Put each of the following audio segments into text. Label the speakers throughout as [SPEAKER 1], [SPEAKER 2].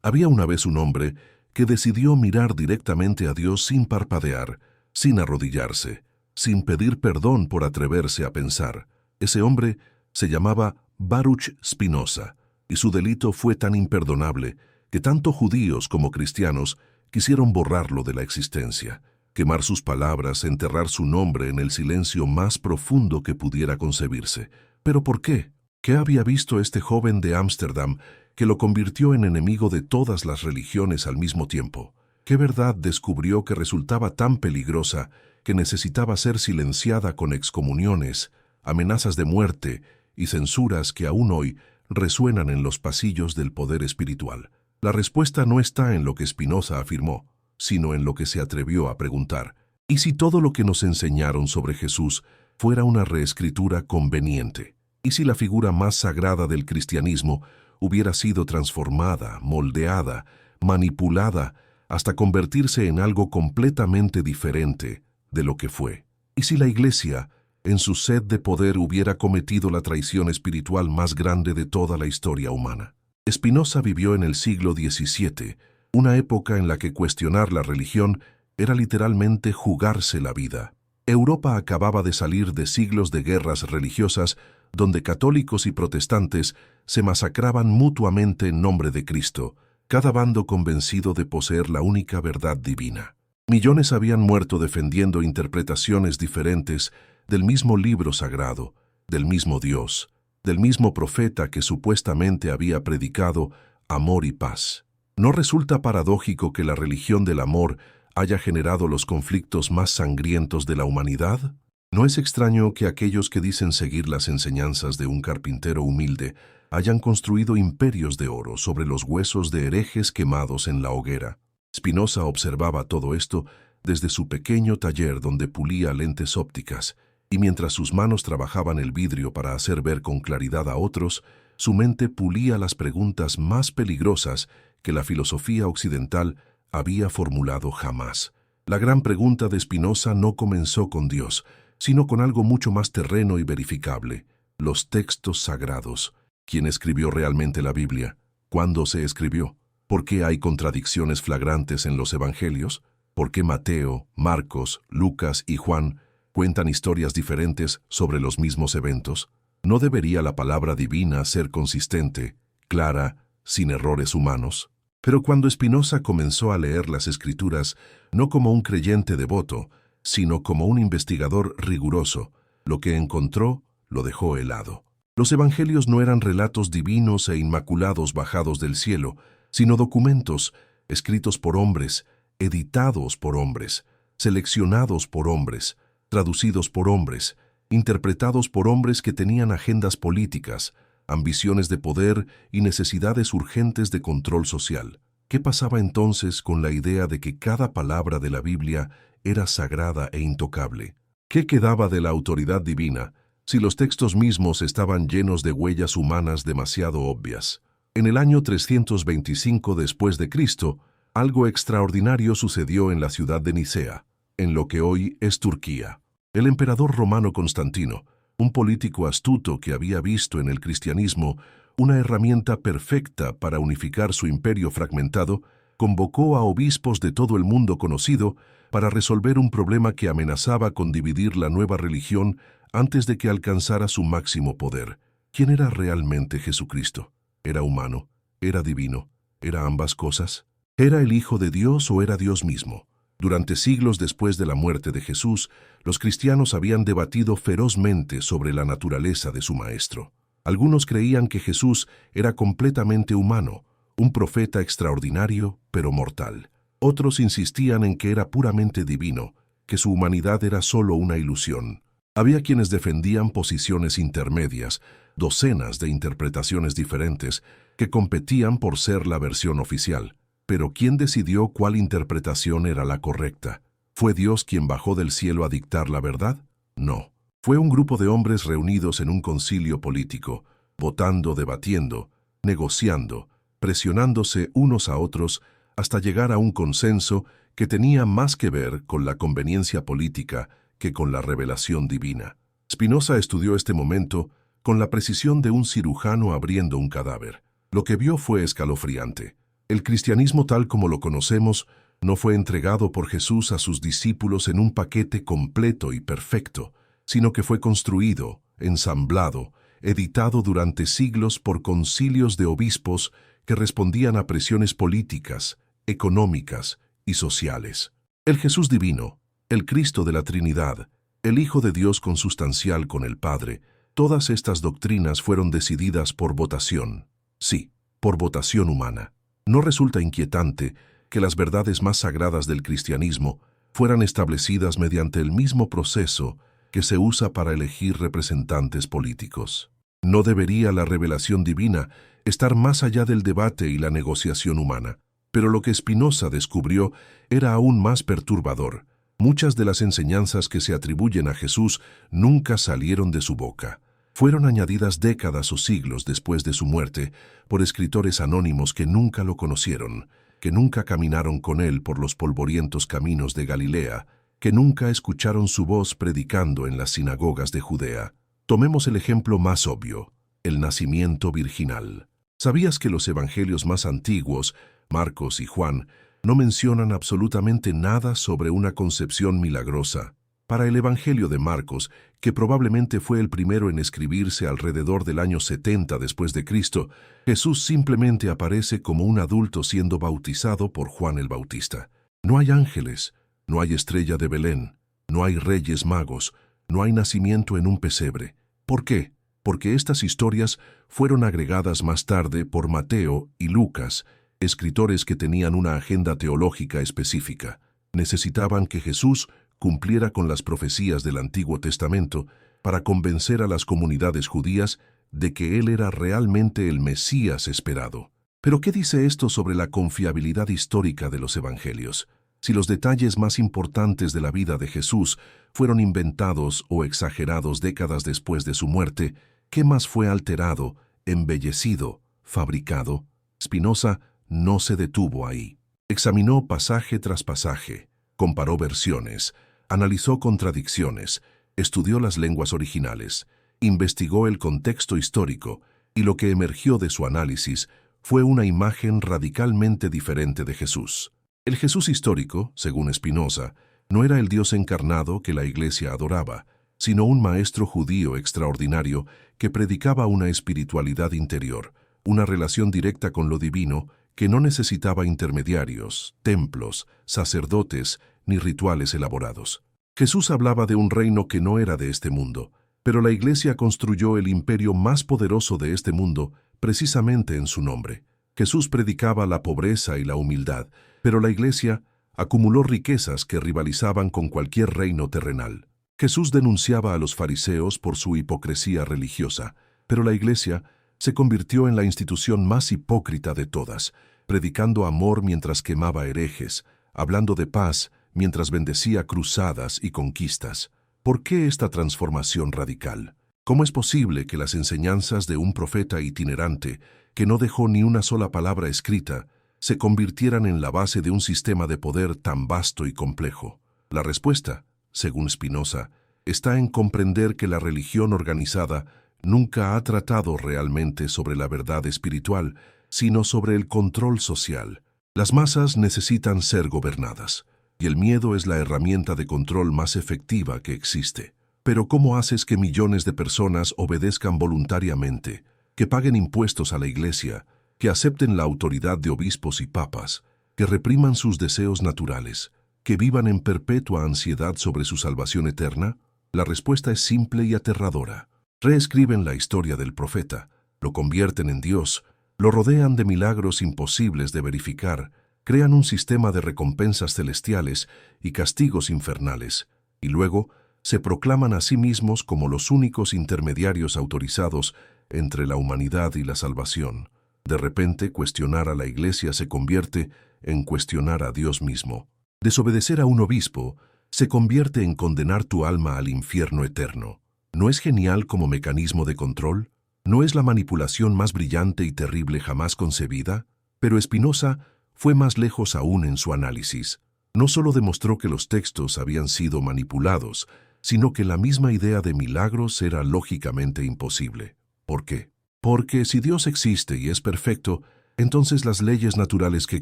[SPEAKER 1] Había una vez un hombre que decidió mirar directamente a Dios sin parpadear, sin arrodillarse, sin pedir perdón por atreverse a pensar. Ese hombre se llamaba Baruch Spinoza, y su delito fue tan imperdonable que tanto judíos como cristianos quisieron borrarlo de la existencia, quemar sus palabras, enterrar su nombre en el silencio más profundo que pudiera concebirse. ¿Pero por qué? ¿Qué había visto este joven de Ámsterdam que lo convirtió en enemigo de todas las religiones al mismo tiempo? ¿Qué verdad descubrió que resultaba tan peligrosa que necesitaba ser silenciada con excomuniones, amenazas de muerte y censuras que aún hoy resuenan en los pasillos del poder espiritual? La respuesta no está en lo que Spinoza afirmó, sino en lo que se atrevió a preguntar. ¿Y si todo lo que nos enseñaron sobre Jesús fuera una reescritura conveniente? ¿Y si la figura más sagrada del cristianismo hubiera sido transformada, moldeada, manipulada, hasta convertirse en algo completamente diferente de lo que fue? ¿Y si la Iglesia, en su sed de poder, hubiera cometido la traición espiritual más grande de toda la historia humana? Spinoza vivió en el siglo XVII, una época en la que cuestionar la religión era literalmente jugarse la vida. Europa acababa de salir de siglos de guerras religiosas donde católicos y protestantes se masacraban mutuamente en nombre de Cristo, cada bando convencido de poseer la única verdad divina. Millones habían muerto defendiendo interpretaciones diferentes del mismo libro sagrado, del mismo Dios, del mismo profeta que supuestamente había predicado amor y paz. ¿No resulta paradójico que la religión del amor haya generado los conflictos más sangrientos de la humanidad? No es extraño que aquellos que dicen seguir las enseñanzas de un carpintero humilde hayan construido imperios de oro sobre los huesos de herejes quemados en la hoguera. Spinoza observaba todo esto desde su pequeño taller donde pulía lentes ópticas, y mientras sus manos trabajaban el vidrio para hacer ver con claridad a otros, su mente pulía las preguntas más peligrosas que la filosofía occidental había formulado jamás. La gran pregunta de Spinoza no comenzó con Dios, sino con algo mucho más terreno y verificable: los textos sagrados. ¿Quién escribió realmente la Biblia? ¿Cuándo se escribió? ¿Por qué hay contradicciones flagrantes en los evangelios? ¿Por qué Mateo, Marcos, Lucas y Juan cuentan historias diferentes sobre los mismos eventos? ¿No debería la palabra divina ser consistente, clara, sin errores humanos? Pero cuando Spinoza comenzó a leer las Escrituras, no como un creyente devoto, sino como un investigador riguroso, lo que encontró lo dejó helado. Los evangelios no eran relatos divinos e inmaculados bajados del cielo, sino documentos escritos por hombres, editados por hombres, seleccionados por hombres, traducidos por hombres, interpretados por hombres que tenían agendas políticas, ambiciones de poder y necesidades urgentes de control social. ¿Qué pasaba entonces con la idea de que cada palabra de la Biblia era sagrada e intocable? ¿Qué quedaba de la autoridad divina si los textos mismos estaban llenos de huellas humanas demasiado obvias? En el año 325 después de Cristo, algo extraordinario sucedió en la ciudad de Nicea, en lo que hoy es Turquía. El emperador romano Constantino, un político astuto que había visto en el cristianismo una herramienta perfecta para unificar su imperio fragmentado, convocó a obispos de todo el mundo conocido para resolver un problema que amenazaba con dividir la nueva religión antes de que alcanzara su máximo poder. ¿Quién era realmente Jesucristo? ¿Era humano? ¿Era divino? ¿Era ambas cosas? ¿Era el Hijo de Dios o era Dios mismo? Durante siglos después de la muerte de Jesús, los cristianos habían debatido ferozmente sobre la naturaleza de su maestro. Algunos creían que Jesús era completamente humano, un profeta extraordinario pero mortal. Otros insistían en que era puramente divino, que su humanidad era solo una ilusión. Había quienes defendían posiciones intermedias, docenas de interpretaciones diferentes, que competían por ser la versión oficial. Pero ¿quién decidió cuál interpretación era la correcta? ¿Fue Dios quien bajó del cielo a dictar la verdad? No. Fue un grupo de hombres reunidos en un concilio político, votando, debatiendo, negociando, presionándose unos a otros hasta llegar a un consenso que tenía más que ver con la conveniencia política que con la revelación divina. Spinoza estudió este momento con la precisión de un cirujano abriendo un cadáver. Lo que vio fue escalofriante. El cristianismo tal como lo conocemos no fue entregado por Jesús a sus discípulos en un paquete completo y perfecto, sino que fue construido, ensamblado, editado durante siglos por concilios de obispos que respondían a presiones políticas, económicas y sociales. El Jesús divino, el Cristo de la Trinidad, el Hijo de Dios consubstancial con el Padre, todas estas doctrinas fueron decididas por votación. Sí, por votación humana. ¿No resulta inquietante que las verdades más sagradas del cristianismo fueran establecidas mediante el mismo proceso que se usa para elegir representantes políticos? ¿No debería la revelación divina estar más allá del debate y la negociación humana? Pero lo que Spinoza descubrió era aún más perturbador. Muchas de las enseñanzas que se atribuyen a Jesús nunca salieron de su boca. Fueron añadidas décadas o siglos después de su muerte por escritores anónimos que nunca lo conocieron, que nunca caminaron con él por los polvorientos caminos de Galilea, que nunca escucharon su voz predicando en las sinagogas de Judea. Tomemos el ejemplo más obvio, el nacimiento virginal. ¿Sabías que los evangelios más antiguos, Marcos y Juan, no mencionan absolutamente nada sobre una concepción milagrosa? Para el Evangelio de Marcos, que probablemente fue el primero en escribirse alrededor del año 70 después de Cristo, Jesús simplemente aparece como un adulto siendo bautizado por Juan el Bautista. No hay ángeles, no hay estrella de Belén, no hay reyes magos, no hay nacimiento en un pesebre. ¿Por qué? Porque estas historias fueron agregadas más tarde por Mateo y Lucas, escritores que tenían una agenda teológica específica. Necesitaban que Jesús cumpliera con las profecías del Antiguo Testamento para convencer a las comunidades judías de que él era realmente el Mesías esperado. ¿Pero qué dice esto sobre la confiabilidad histórica de los evangelios? Si los detalles más importantes de la vida de Jesús fueron inventados o exagerados décadas después de su muerte, ¿qué más fue alterado, embellecido, fabricado? Spinoza no se detuvo ahí. Examinó pasaje tras pasaje, comparó versiones, analizó contradicciones, estudió las lenguas originales, investigó el contexto histórico y lo que emergió de su análisis fue una imagen radicalmente diferente de Jesús. El Jesús histórico, según Spinoza, no era el Dios encarnado que la Iglesia adoraba, sino un maestro judío extraordinario que predicaba una espiritualidad interior, una relación directa con lo divino que no necesitaba intermediarios, templos, sacerdotes ni rituales elaborados. Jesús hablaba de un reino que no era de este mundo, pero la Iglesia construyó el imperio más poderoso de este mundo precisamente en su nombre. Jesús predicaba la pobreza y la humildad, pero la Iglesia acumuló riquezas que rivalizaban con cualquier reino terrenal. Jesús denunciaba a los fariseos por su hipocresía religiosa, pero la Iglesia se convirtió en la institución más hipócrita de todas, predicando amor mientras quemaba herejes, hablando de paz mientras bendecía cruzadas y conquistas. ¿Por qué esta transformación radical? ¿Cómo es posible que las enseñanzas de un profeta itinerante, que no dejó ni una sola palabra escrita, se convirtieran en la base de un sistema de poder tan vasto y complejo? La respuesta, según Spinoza, está en comprender que la religión organizada nunca ha tratado realmente sobre la verdad espiritual, sino sobre el control social. Las masas necesitan ser gobernadas, y el miedo es la herramienta de control más efectiva que existe. Pero ¿cómo haces que millones de personas obedezcan voluntariamente, que paguen impuestos a la Iglesia, que acepten la autoridad de obispos y papas, que repriman sus deseos naturales, que vivan en perpetua ansiedad sobre su salvación eterna? La respuesta es simple y aterradora. Reescriben la historia del profeta, lo convierten en Dios, lo rodean de milagros imposibles de verificar, crean un sistema de recompensas celestiales y castigos infernales, y luego se proclaman a sí mismos como los únicos intermediarios autorizados entre la humanidad y la salvación. De repente, cuestionar a la Iglesia se convierte en cuestionar a Dios mismo. Desobedecer a un obispo se convierte en condenar tu alma al infierno eterno. ¿No es genial como mecanismo de control? ¿No es la manipulación más brillante y terrible jamás concebida? Pero Spinoza fue más lejos aún en su análisis. No solo demostró que los textos habían sido manipulados, sino que la misma idea de milagros era lógicamente imposible. ¿Por qué? Porque si Dios existe y es perfecto, entonces las leyes naturales que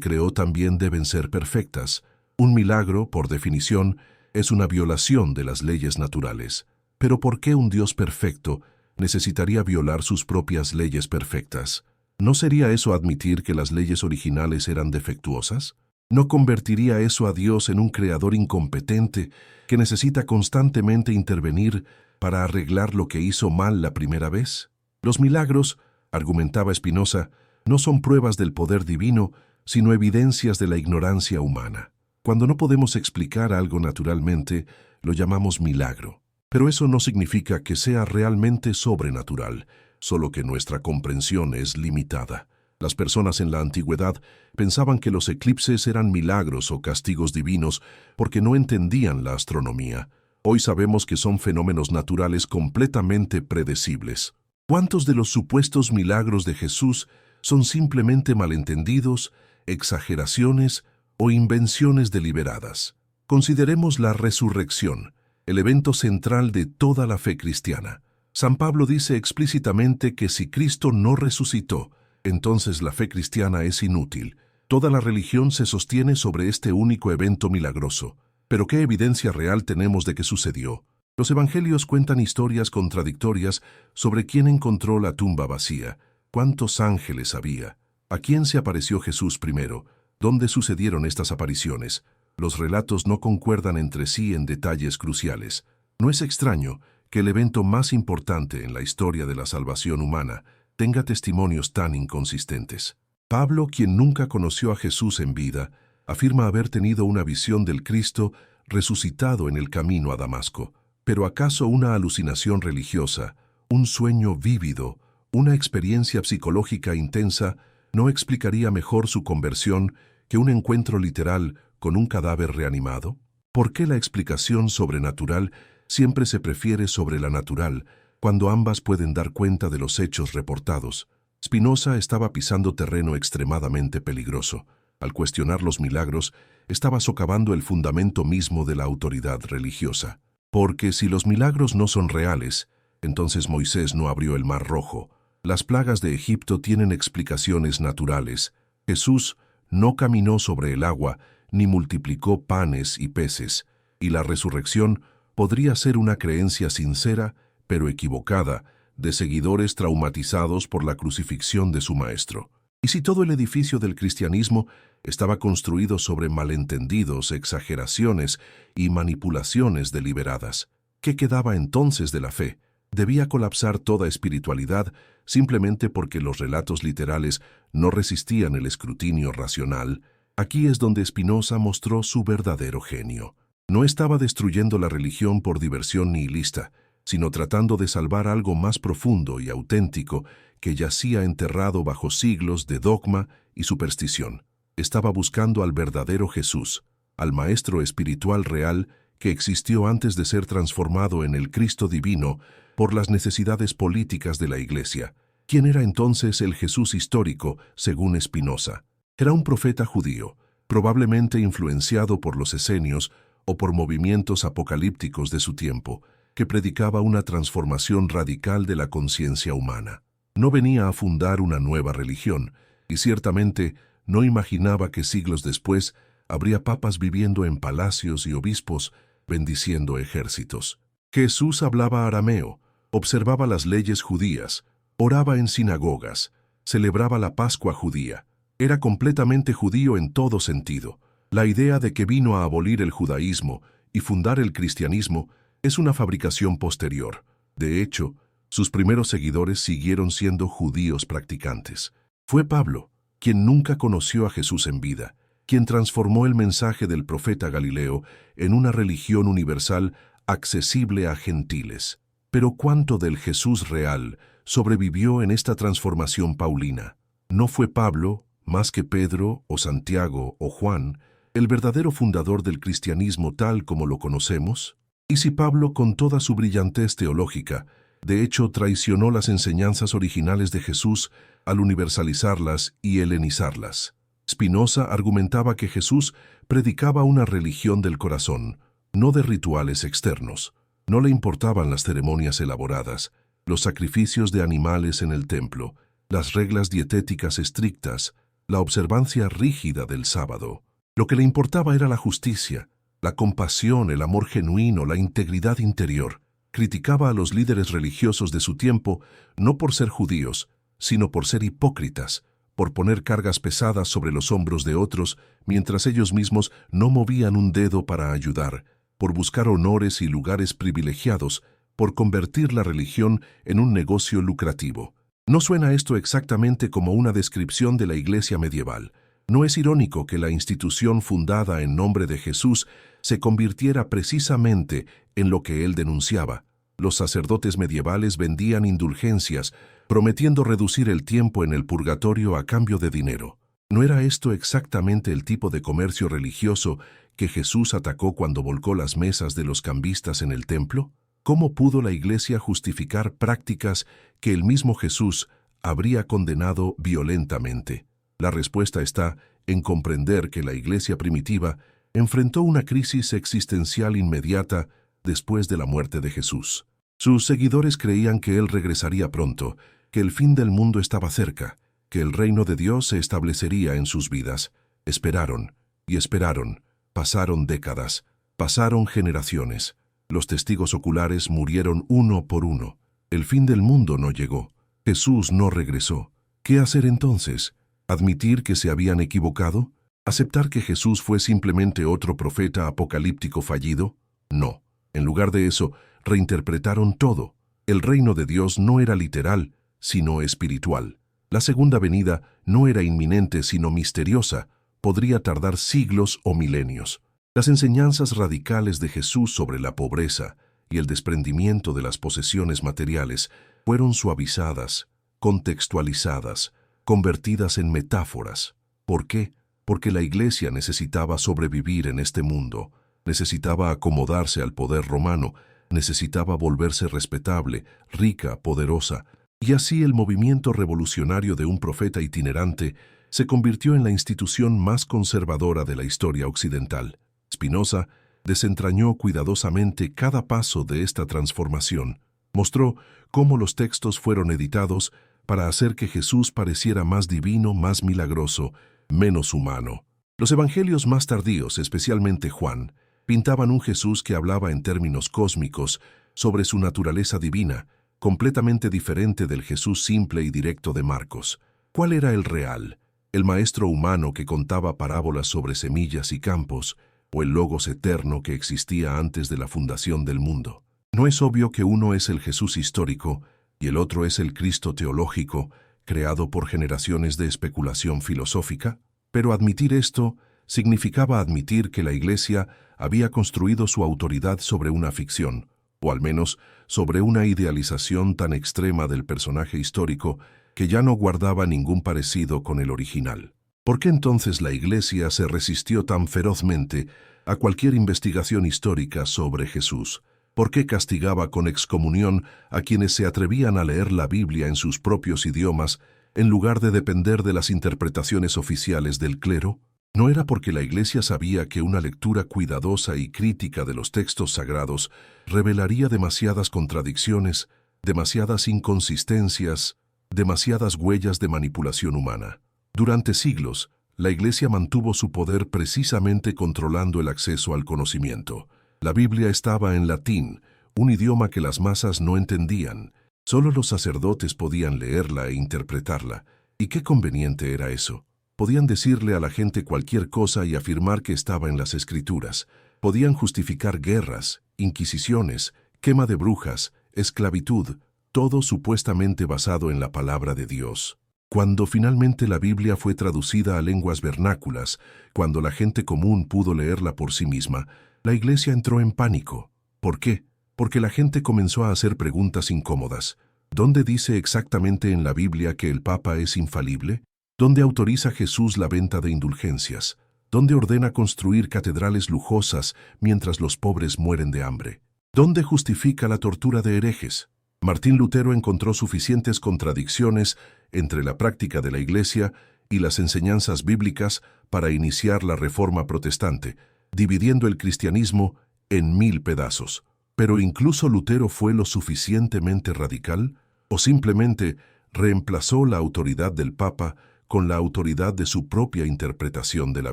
[SPEAKER 1] creó también deben ser perfectas. Un milagro, por definición, es una violación de las leyes naturales. Pero ¿por qué un Dios perfecto necesitaría violar sus propias leyes perfectas? ¿No sería eso admitir que las leyes originales eran defectuosas? ¿No convertiría eso a Dios en un creador incompetente que necesita constantemente intervenir para arreglar lo que hizo mal la primera vez? Los milagros, argumentaba Spinoza, no son pruebas del poder divino, sino evidencias de la ignorancia humana. Cuando no podemos explicar algo naturalmente, lo llamamos milagro. Pero eso no significa que sea realmente sobrenatural, solo que nuestra comprensión es limitada. Las personas en la antigüedad pensaban que los eclipses eran milagros o castigos divinos porque no entendían la astronomía. Hoy sabemos que son fenómenos naturales completamente predecibles. ¿Cuántos de los supuestos milagros de Jesús son simplemente malentendidos, exageraciones o invenciones deliberadas? Consideremos la resurrección, el evento central de toda la fe cristiana. San Pablo dice explícitamente que si Cristo no resucitó, entonces la fe cristiana es inútil. Toda la religión se sostiene sobre este único evento milagroso. Pero ¿qué evidencia real tenemos de que sucedió? Los evangelios cuentan historias contradictorias sobre quién encontró la tumba vacía, cuántos ángeles había, a quién se apareció Jesús primero, dónde sucedieron estas apariciones. Los relatos no concuerdan entre sí en detalles cruciales. No es extraño que el evento más importante en la historia de la salvación humana tenga testimonios tan inconsistentes. Pablo, quien nunca conoció a Jesús en vida, afirma haber tenido una visión del Cristo resucitado en el camino a Damasco. Pero ¿acaso una alucinación religiosa, un sueño vívido, una experiencia psicológica intensa no explicaría mejor su conversión que un encuentro literal con un cadáver reanimado? ¿Por qué la explicación sobrenatural siempre se prefiere sobre la natural cuando ambas pueden dar cuenta de los hechos reportados? Spinoza estaba pisando terreno extremadamente peligroso. Al cuestionar los milagros, estaba socavando el fundamento mismo de la autoridad religiosa. Porque si los milagros no son reales, entonces Moisés no abrió el Mar Rojo. Las plagas de Egipto tienen explicaciones naturales. Jesús no caminó sobre el agua, ni multiplicó panes y peces, y la resurrección podría ser una creencia sincera, pero equivocada, de seguidores traumatizados por la crucifixión de su maestro. ¿Y si todo el edificio del cristianismo estaba construido sobre malentendidos, exageraciones y manipulaciones deliberadas? ¿Qué quedaba entonces de la fe? ¿Debía colapsar toda espiritualidad simplemente porque los relatos literales no resistían el escrutinio racional? Aquí es donde Spinoza mostró su verdadero genio. No estaba destruyendo la religión por diversión nihilista, sino tratando de salvar algo más profundo y auténtico que yacía enterrado bajo siglos de dogma y superstición. Estaba buscando al verdadero Jesús, al Maestro espiritual real que existió antes de ser transformado en el Cristo divino por las necesidades políticas de la Iglesia. ¿Quién era entonces el Jesús histórico, según Spinoza? Era un profeta judío, probablemente influenciado por los esenios o por movimientos apocalípticos de su tiempo, que predicaba una transformación radical de la conciencia humana. No venía a fundar una nueva religión, y ciertamente no imaginaba que siglos después habría papas viviendo en palacios y obispos bendiciendo ejércitos. Jesús hablaba arameo, observaba las leyes judías, oraba en sinagogas, celebraba la Pascua judía. Era completamente judío en todo sentido. La idea de que vino a abolir el judaísmo y fundar el cristianismo es una fabricación posterior. De hecho, sus primeros seguidores siguieron siendo judíos practicantes. Fue Pablo, quien nunca conoció a Jesús en vida, quien transformó el mensaje del profeta Galileo en una religión universal accesible a gentiles. Pero ¿cuánto del Jesús real sobrevivió en esta transformación paulina? ¿No fue Pablo, más que Pedro o Santiago o Juan, el verdadero fundador del cristianismo tal como lo conocemos? ¿Y si Pablo, con toda su brillantez teológica, de hecho traicionó las enseñanzas originales de Jesús al universalizarlas y helenizarlas? Spinoza argumentaba que Jesús predicaba una religión del corazón, no de rituales externos. No le importaban las ceremonias elaboradas, los sacrificios de animales en el templo, las reglas dietéticas estrictas, la observancia rígida del sábado. Lo que le importaba era la justicia, la compasión, el amor genuino, la integridad interior. Criticaba a los líderes religiosos de su tiempo no por ser judíos, sino por ser hipócritas, por poner cargas pesadas sobre los hombros de otros, mientras ellos mismos no movían un dedo para ayudar, por buscar honores y lugares privilegiados, por convertir la religión en un negocio lucrativo. ¿No suena esto exactamente como una descripción de la Iglesia medieval? ¿No es irónico que la institución fundada en nombre de Jesús se convirtiera precisamente en lo que él denunciaba? Los sacerdotes medievales vendían indulgencias, prometiendo reducir el tiempo en el purgatorio a cambio de dinero. ¿No era esto exactamente el tipo de comercio religioso que Jesús atacó cuando volcó las mesas de los cambistas en el templo? ¿Cómo pudo la Iglesia justificar prácticas que el mismo Jesús habría condenado violentamente? La respuesta está en comprender que la Iglesia primitiva enfrentó una crisis existencial inmediata después de la muerte de Jesús. Sus seguidores creían que Él regresaría pronto, que el fin del mundo estaba cerca, que el reino de Dios se establecería en sus vidas. Esperaron, y esperaron. Pasaron décadas, pasaron generaciones. Los testigos oculares murieron uno por uno. El fin del mundo no llegó. Jesús no regresó. ¿Qué hacer entonces? ¿Admitir que se habían equivocado? ¿Aceptar que Jesús fue simplemente otro profeta apocalíptico fallido? No. En lugar de eso, reinterpretaron todo. El reino de Dios no era literal, sino espiritual. La segunda venida no era inminente, sino misteriosa. Podría tardar siglos o milenios. Las enseñanzas radicales de Jesús sobre la pobreza y el desprendimiento de las posesiones materiales fueron suavizadas, contextualizadas, convertidas en metáforas. ¿Por qué? Porque la Iglesia necesitaba sobrevivir en este mundo, necesitaba acomodarse al poder romano, necesitaba volverse respetable, rica, poderosa, y así el movimiento revolucionario de un profeta itinerante se convirtió en la institución más conservadora de la historia occidental. Spinoza desentrañó cuidadosamente cada paso de esta transformación. Mostró cómo los textos fueron editados para hacer que Jesús pareciera más divino, más milagroso, menos humano. Los evangelios más tardíos, especialmente Juan, pintaban un Jesús que hablaba en términos cósmicos sobre su naturaleza divina, completamente diferente del Jesús simple y directo de Marcos. ¿Cuál era el real? ¿El maestro humano que contaba parábolas sobre semillas y campos, o el Logos eterno que existía antes de la fundación del mundo? ¿No es obvio que uno es el Jesús histórico y el otro es el Cristo teológico, creado por generaciones de especulación filosófica? Pero admitir esto significaba admitir que la Iglesia había construido su autoridad sobre una ficción, o al menos sobre una idealización tan extrema del personaje histórico que ya no guardaba ningún parecido con el original. ¿Por qué entonces la Iglesia se resistió tan ferozmente a cualquier investigación histórica sobre Jesús? ¿Por qué castigaba con excomunión a quienes se atrevían a leer la Biblia en sus propios idiomas en lugar de depender de las interpretaciones oficiales del clero? ¿No era porque la Iglesia sabía que una lectura cuidadosa y crítica de los textos sagrados revelaría demasiadas contradicciones, demasiadas inconsistencias, demasiadas huellas de manipulación humana? Durante siglos, la Iglesia mantuvo su poder precisamente controlando el acceso al conocimiento. La Biblia estaba en latín, un idioma que las masas no entendían. Solo los sacerdotes podían leerla e interpretarla. ¿Y qué conveniente era eso? Podían decirle a la gente cualquier cosa y afirmar que estaba en las Escrituras. Podían justificar guerras, inquisiciones, quema de brujas, esclavitud, todo supuestamente basado en la palabra de Dios. Cuando finalmente la Biblia fue traducida a lenguas vernáculas, cuando la gente común pudo leerla por sí misma, la Iglesia entró en pánico. ¿Por qué? Porque la gente comenzó a hacer preguntas incómodas. ¿Dónde dice exactamente en la Biblia que el Papa es infalible? ¿Dónde autoriza Jesús la venta de indulgencias? ¿Dónde ordena construir catedrales lujosas mientras los pobres mueren de hambre? ¿Dónde justifica la tortura de herejes? Martín Lutero encontró suficientes contradicciones entre la práctica de la Iglesia y las enseñanzas bíblicas para iniciar la Reforma protestante, dividiendo el cristianismo en 1000 pedazos. Pero incluso Lutero fue lo suficientemente radical, o simplemente reemplazó la autoridad del Papa con la autoridad de su propia interpretación de la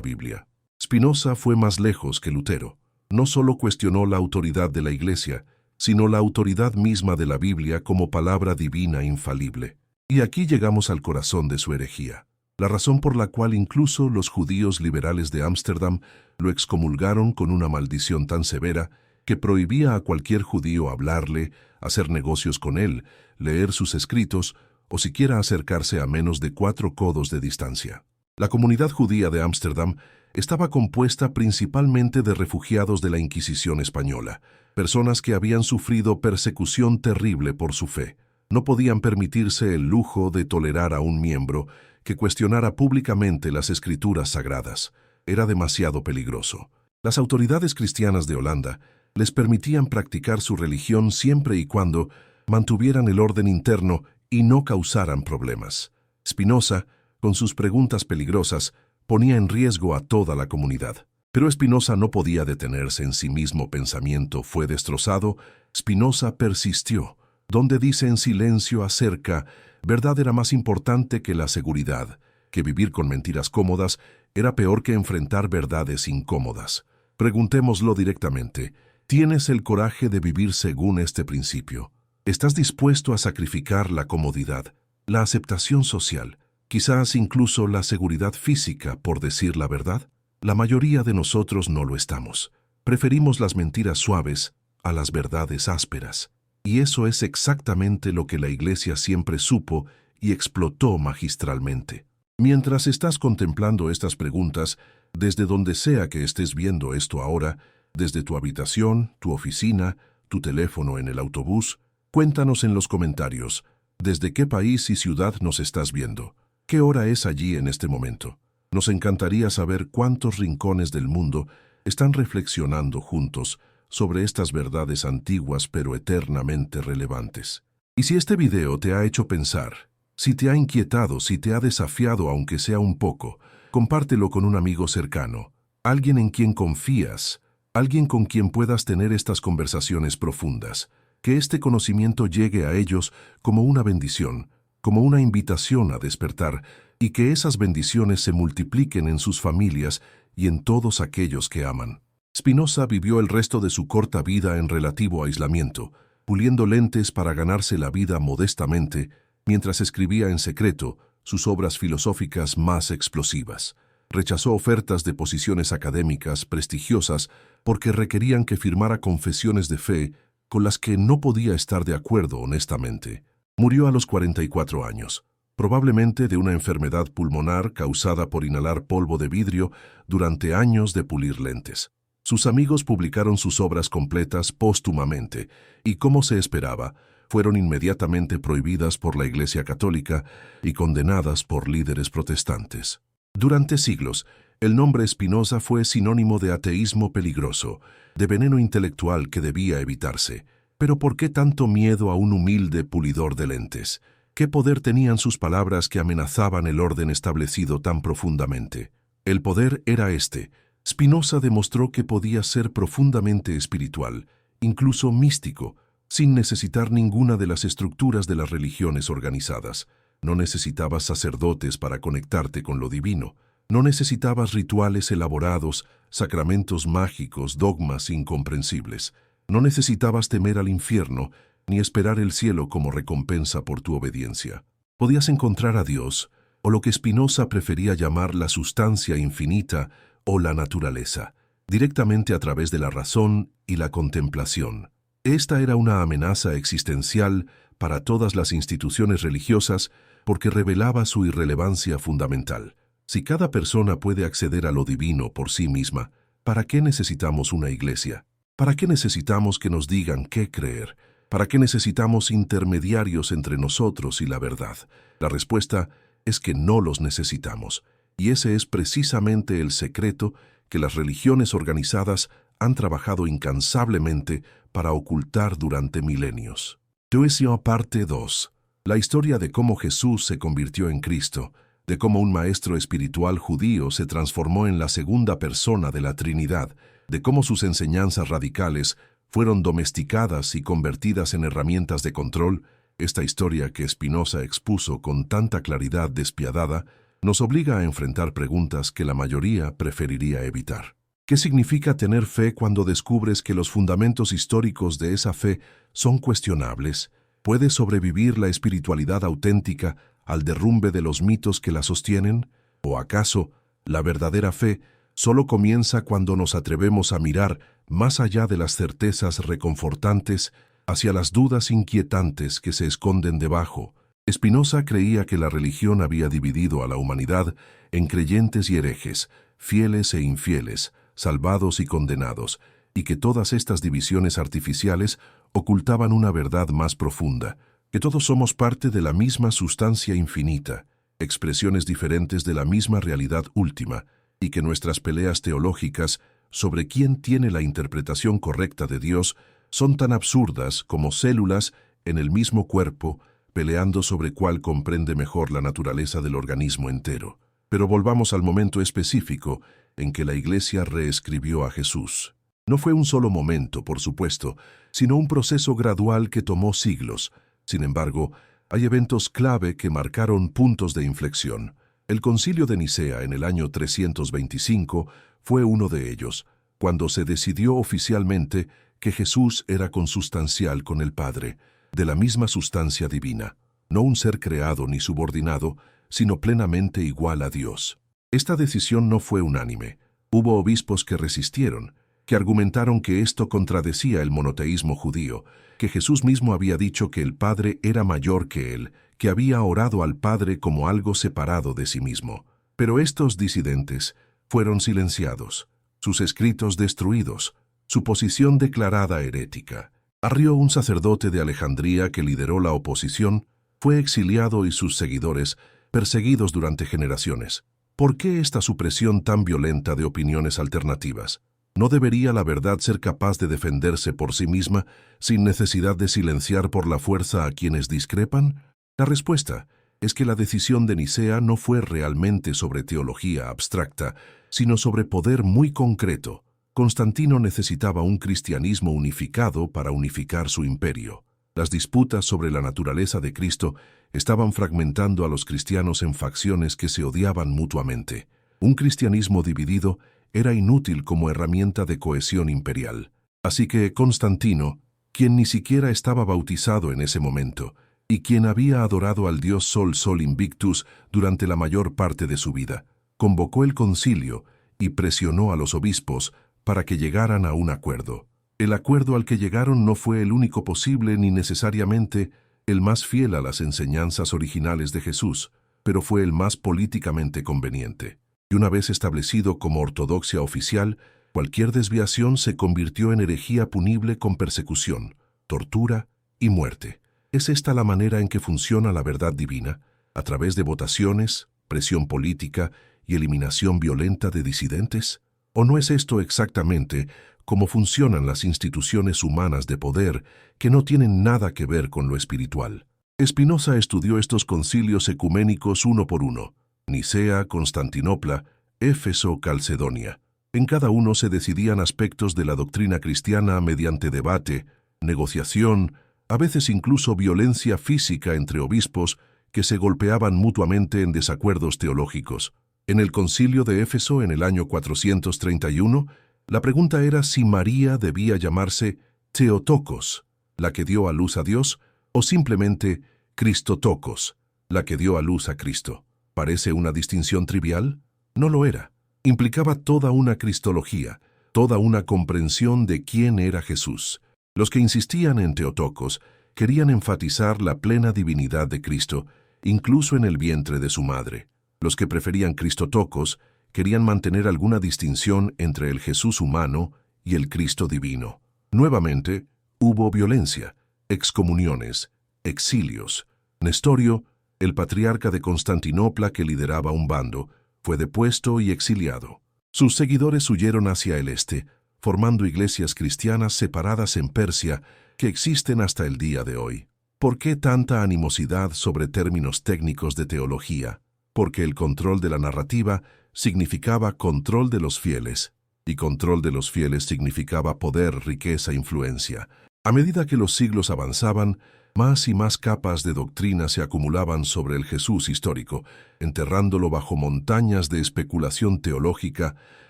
[SPEAKER 1] Biblia. Spinoza fue más lejos que Lutero. No solo cuestionó la autoridad de la Iglesia, sino la autoridad misma de la Biblia como palabra divina infalible. Y aquí llegamos al corazón de su herejía, la razón por la cual incluso los judíos liberales de Ámsterdam lo excomulgaron con una maldición tan severa que prohibía a cualquier judío hablarle, hacer negocios con él, leer sus escritos o siquiera acercarse a menos de 4 codos de distancia. La comunidad judía de Ámsterdam estaba compuesta principalmente de refugiados de la Inquisición española, personas que habían sufrido persecución terrible por su fe. No podían permitirse el lujo de tolerar a un miembro que cuestionara públicamente las escrituras sagradas. Era demasiado peligroso. Las autoridades cristianas de Holanda les permitían practicar su religión siempre y cuando mantuvieran el orden interno y no causaran problemas. Spinoza, con sus preguntas peligrosas, ponía en riesgo a toda la comunidad. Pero Spinoza no podía detenerse en sí mismo. Pensamiento fue destrozado. Spinoza persistió. Donde dice en silencio acerca, verdad era más importante que la seguridad, que vivir con mentiras cómodas era peor que enfrentar verdades incómodas. Preguntémoslo directamente. ¿Tienes el coraje de vivir según este principio? ¿Estás dispuesto a sacrificar la comodidad, la aceptación social, quizás incluso la seguridad física por decir la verdad? La mayoría de nosotros no lo estamos. Preferimos las mentiras suaves a las verdades ásperas. Y eso es exactamente lo que la Iglesia siempre supo y explotó magistralmente. Mientras estás contemplando estas preguntas, desde donde sea que estés viendo esto ahora, desde tu habitación, tu oficina, tu teléfono en el autobús, cuéntanos en los comentarios, ¿desde qué país y ciudad nos estás viendo? ¿Qué hora es allí en este momento? Nos encantaría saber cuántos rincones del mundo están reflexionando juntos sobre estas verdades antiguas pero eternamente relevantes. Y si este video te ha hecho pensar, si te ha inquietado, si te ha desafiado aunque sea un poco, compártelo con un amigo cercano, alguien en quien confías, alguien con quien puedas tener estas conversaciones profundas. Que este conocimiento llegue a ellos como una bendición, como una invitación a despertar, y que esas bendiciones se multipliquen en sus familias y en todos aquellos que aman. Spinoza vivió el resto de su corta vida en relativo aislamiento, puliendo lentes para ganarse la vida modestamente, mientras escribía en secreto sus obras filosóficas más explosivas. Rechazó ofertas de posiciones académicas prestigiosas porque requerían que firmara confesiones de fe con las que no podía estar de acuerdo honestamente. Murió a los 44 años, probablemente de una enfermedad pulmonar causada por inhalar polvo de vidrio durante años de pulir lentes. Sus amigos publicaron sus obras completas póstumamente y, como se esperaba, fueron inmediatamente prohibidas por la Iglesia Católica y condenadas por líderes protestantes. Durante siglos, el nombre Spinoza fue sinónimo de ateísmo peligroso, de veneno intelectual que debía evitarse. Pero ¿por qué tanto miedo a un humilde pulidor de lentes? ¿Qué poder tenían sus palabras que amenazaban el orden establecido tan profundamente? El poder era este. Spinoza demostró que podía ser profundamente espiritual, incluso místico, sin necesitar ninguna de las estructuras de las religiones organizadas. No necesitabas sacerdotes para conectarte con lo divino. No necesitabas rituales elaborados, sacramentos mágicos, dogmas incomprensibles. No necesitabas temer al infierno, ni esperar el cielo como recompensa por tu obediencia. Podías encontrar a Dios, o lo que Spinoza prefería llamar la sustancia infinita o la naturaleza, directamente a través de la razón y la contemplación. Esta era una amenaza existencial para todas las instituciones religiosas porque revelaba su irrelevancia fundamental. Si cada persona puede acceder a lo divino por sí misma, ¿para qué necesitamos una iglesia? ¿Para qué necesitamos que nos digan qué creer? ¿Para qué necesitamos intermediarios entre nosotros y la verdad? La respuesta es que no los necesitamos, y ese es precisamente el secreto que las religiones organizadas han trabajado incansablemente para ocultar durante milenios. Teosio parte 2. La historia de cómo Jesús se convirtió en Cristo, de cómo un maestro espiritual judío se transformó en la segunda persona de la Trinidad, de cómo sus enseñanzas radicales fueron domesticadas y convertidas en herramientas de control. Esta historia que Spinoza expuso con tanta claridad despiadada nos obliga a enfrentar preguntas que la mayoría preferiría evitar. ¿Qué significa tener fe cuando descubres que los fundamentos históricos de esa fe son cuestionables? ¿Puede sobrevivir la espiritualidad auténtica al derrumbe de los mitos que la sostienen? ¿O acaso la verdadera fe solo comienza cuando nos atrevemos a mirar más allá de las certezas reconfortantes hacia las dudas inquietantes que se esconden debajo? Spinoza creía que la religión había dividido a la humanidad en creyentes y herejes, fieles e infieles, salvados y condenados, y que todas estas divisiones artificiales ocultaban una verdad más profunda, que todos somos parte de la misma sustancia infinita, expresiones diferentes de la misma realidad última, y que nuestras peleas teológicas sobre quién tiene la interpretación correcta de Dios son tan absurdas como células en el mismo cuerpo peleando sobre cuál comprende mejor la naturaleza del organismo entero. Pero volvamos al momento específico en que la Iglesia reescribió a Jesús. No fue un solo momento, por supuesto, sino un proceso gradual que tomó siglos. Sin embargo, hay eventos clave que marcaron puntos de inflexión. El Concilio de Nicea en el año 325 fue uno de ellos, cuando se decidió oficialmente que Jesús era consustancial con el Padre, de la misma sustancia divina, no un ser creado ni subordinado, sino plenamente igual a Dios. Esta decisión no fue unánime. Hubo obispos que resistieron, que argumentaron que esto contradecía el monoteísmo judío, que Jesús mismo había dicho que el Padre era mayor que él, que había orado al Padre como algo separado de sí mismo. Pero estos disidentes fueron silenciados, sus escritos destruidos, su posición declarada herética. Arrio, un sacerdote de Alejandría que lideró la oposición, fue exiliado y sus seguidores perseguidos durante generaciones. ¿Por qué esta supresión tan violenta de opiniones alternativas? ¿No debería la verdad ser capaz de defenderse por sí misma sin necesidad de silenciar por la fuerza a quienes discrepan? La respuesta es que la decisión de Nicea no fue realmente sobre teología abstracta, sino sobre poder muy concreto. Constantino necesitaba un cristianismo unificado para unificar su imperio. Las disputas sobre la naturaleza de Cristo estaban fragmentando a los cristianos en facciones que se odiaban mutuamente. Un cristianismo dividido era inútil como herramienta de cohesión imperial. Así que Constantino, quien ni siquiera estaba bautizado en ese momento, y quien había adorado al dios Sol Invictus durante la mayor parte de su vida, convocó el concilio y presionó a los obispos para que llegaran a un acuerdo. El acuerdo al que llegaron no fue el único posible ni necesariamente el más fiel a las enseñanzas originales de Jesús, pero fue el más políticamente conveniente. Y una vez establecido como ortodoxia oficial, cualquier desviación se convirtió en herejía punible con persecución, tortura y muerte. ¿Es esta la manera en que funciona la verdad divina? ¿A través de votaciones, presión política y eliminación violenta de disidentes? ¿O no es esto exactamente cómo funcionan las instituciones humanas de poder que no tienen nada que ver con lo espiritual? Spinoza estudió estos concilios ecuménicos uno por uno: Nicea, Constantinopla, Éfeso, Calcedonia. En cada uno se decidían aspectos de la doctrina cristiana mediante debate, negociación, a veces incluso violencia física entre obispos que se golpeaban mutuamente en desacuerdos teológicos. En el concilio de Éfeso en el año 431, la pregunta era si María debía llamarse Theotokos, la que dio a luz a Dios, o simplemente Christotokos, la que dio a luz a Cristo. ¿Parece una distinción trivial? No lo era. Implicaba toda una cristología, toda una comprensión de quién era Jesús. Los que insistían en Theotokos querían enfatizar la plena divinidad de Cristo, incluso en el vientre de su madre. Los que preferían Christotokos querían mantener alguna distinción entre el Jesús humano y el Cristo divino. Nuevamente, hubo violencia, excomuniones, exilios. Nestorio, el patriarca de Constantinopla que lideraba un bando, fue depuesto y exiliado. Sus seguidores huyeron hacia el este, formando iglesias cristianas separadas en Persia que existen hasta el día de hoy. ¿Por qué tanta animosidad sobre términos técnicos de teología? Porque el control de la narrativa significaba control de los fieles, y control de los fieles significaba poder, riqueza, influencia. A medida que los siglos avanzaban, Más y más capas de doctrina se acumulaban sobre el Jesús histórico, enterrándolo bajo montañas de especulación teológica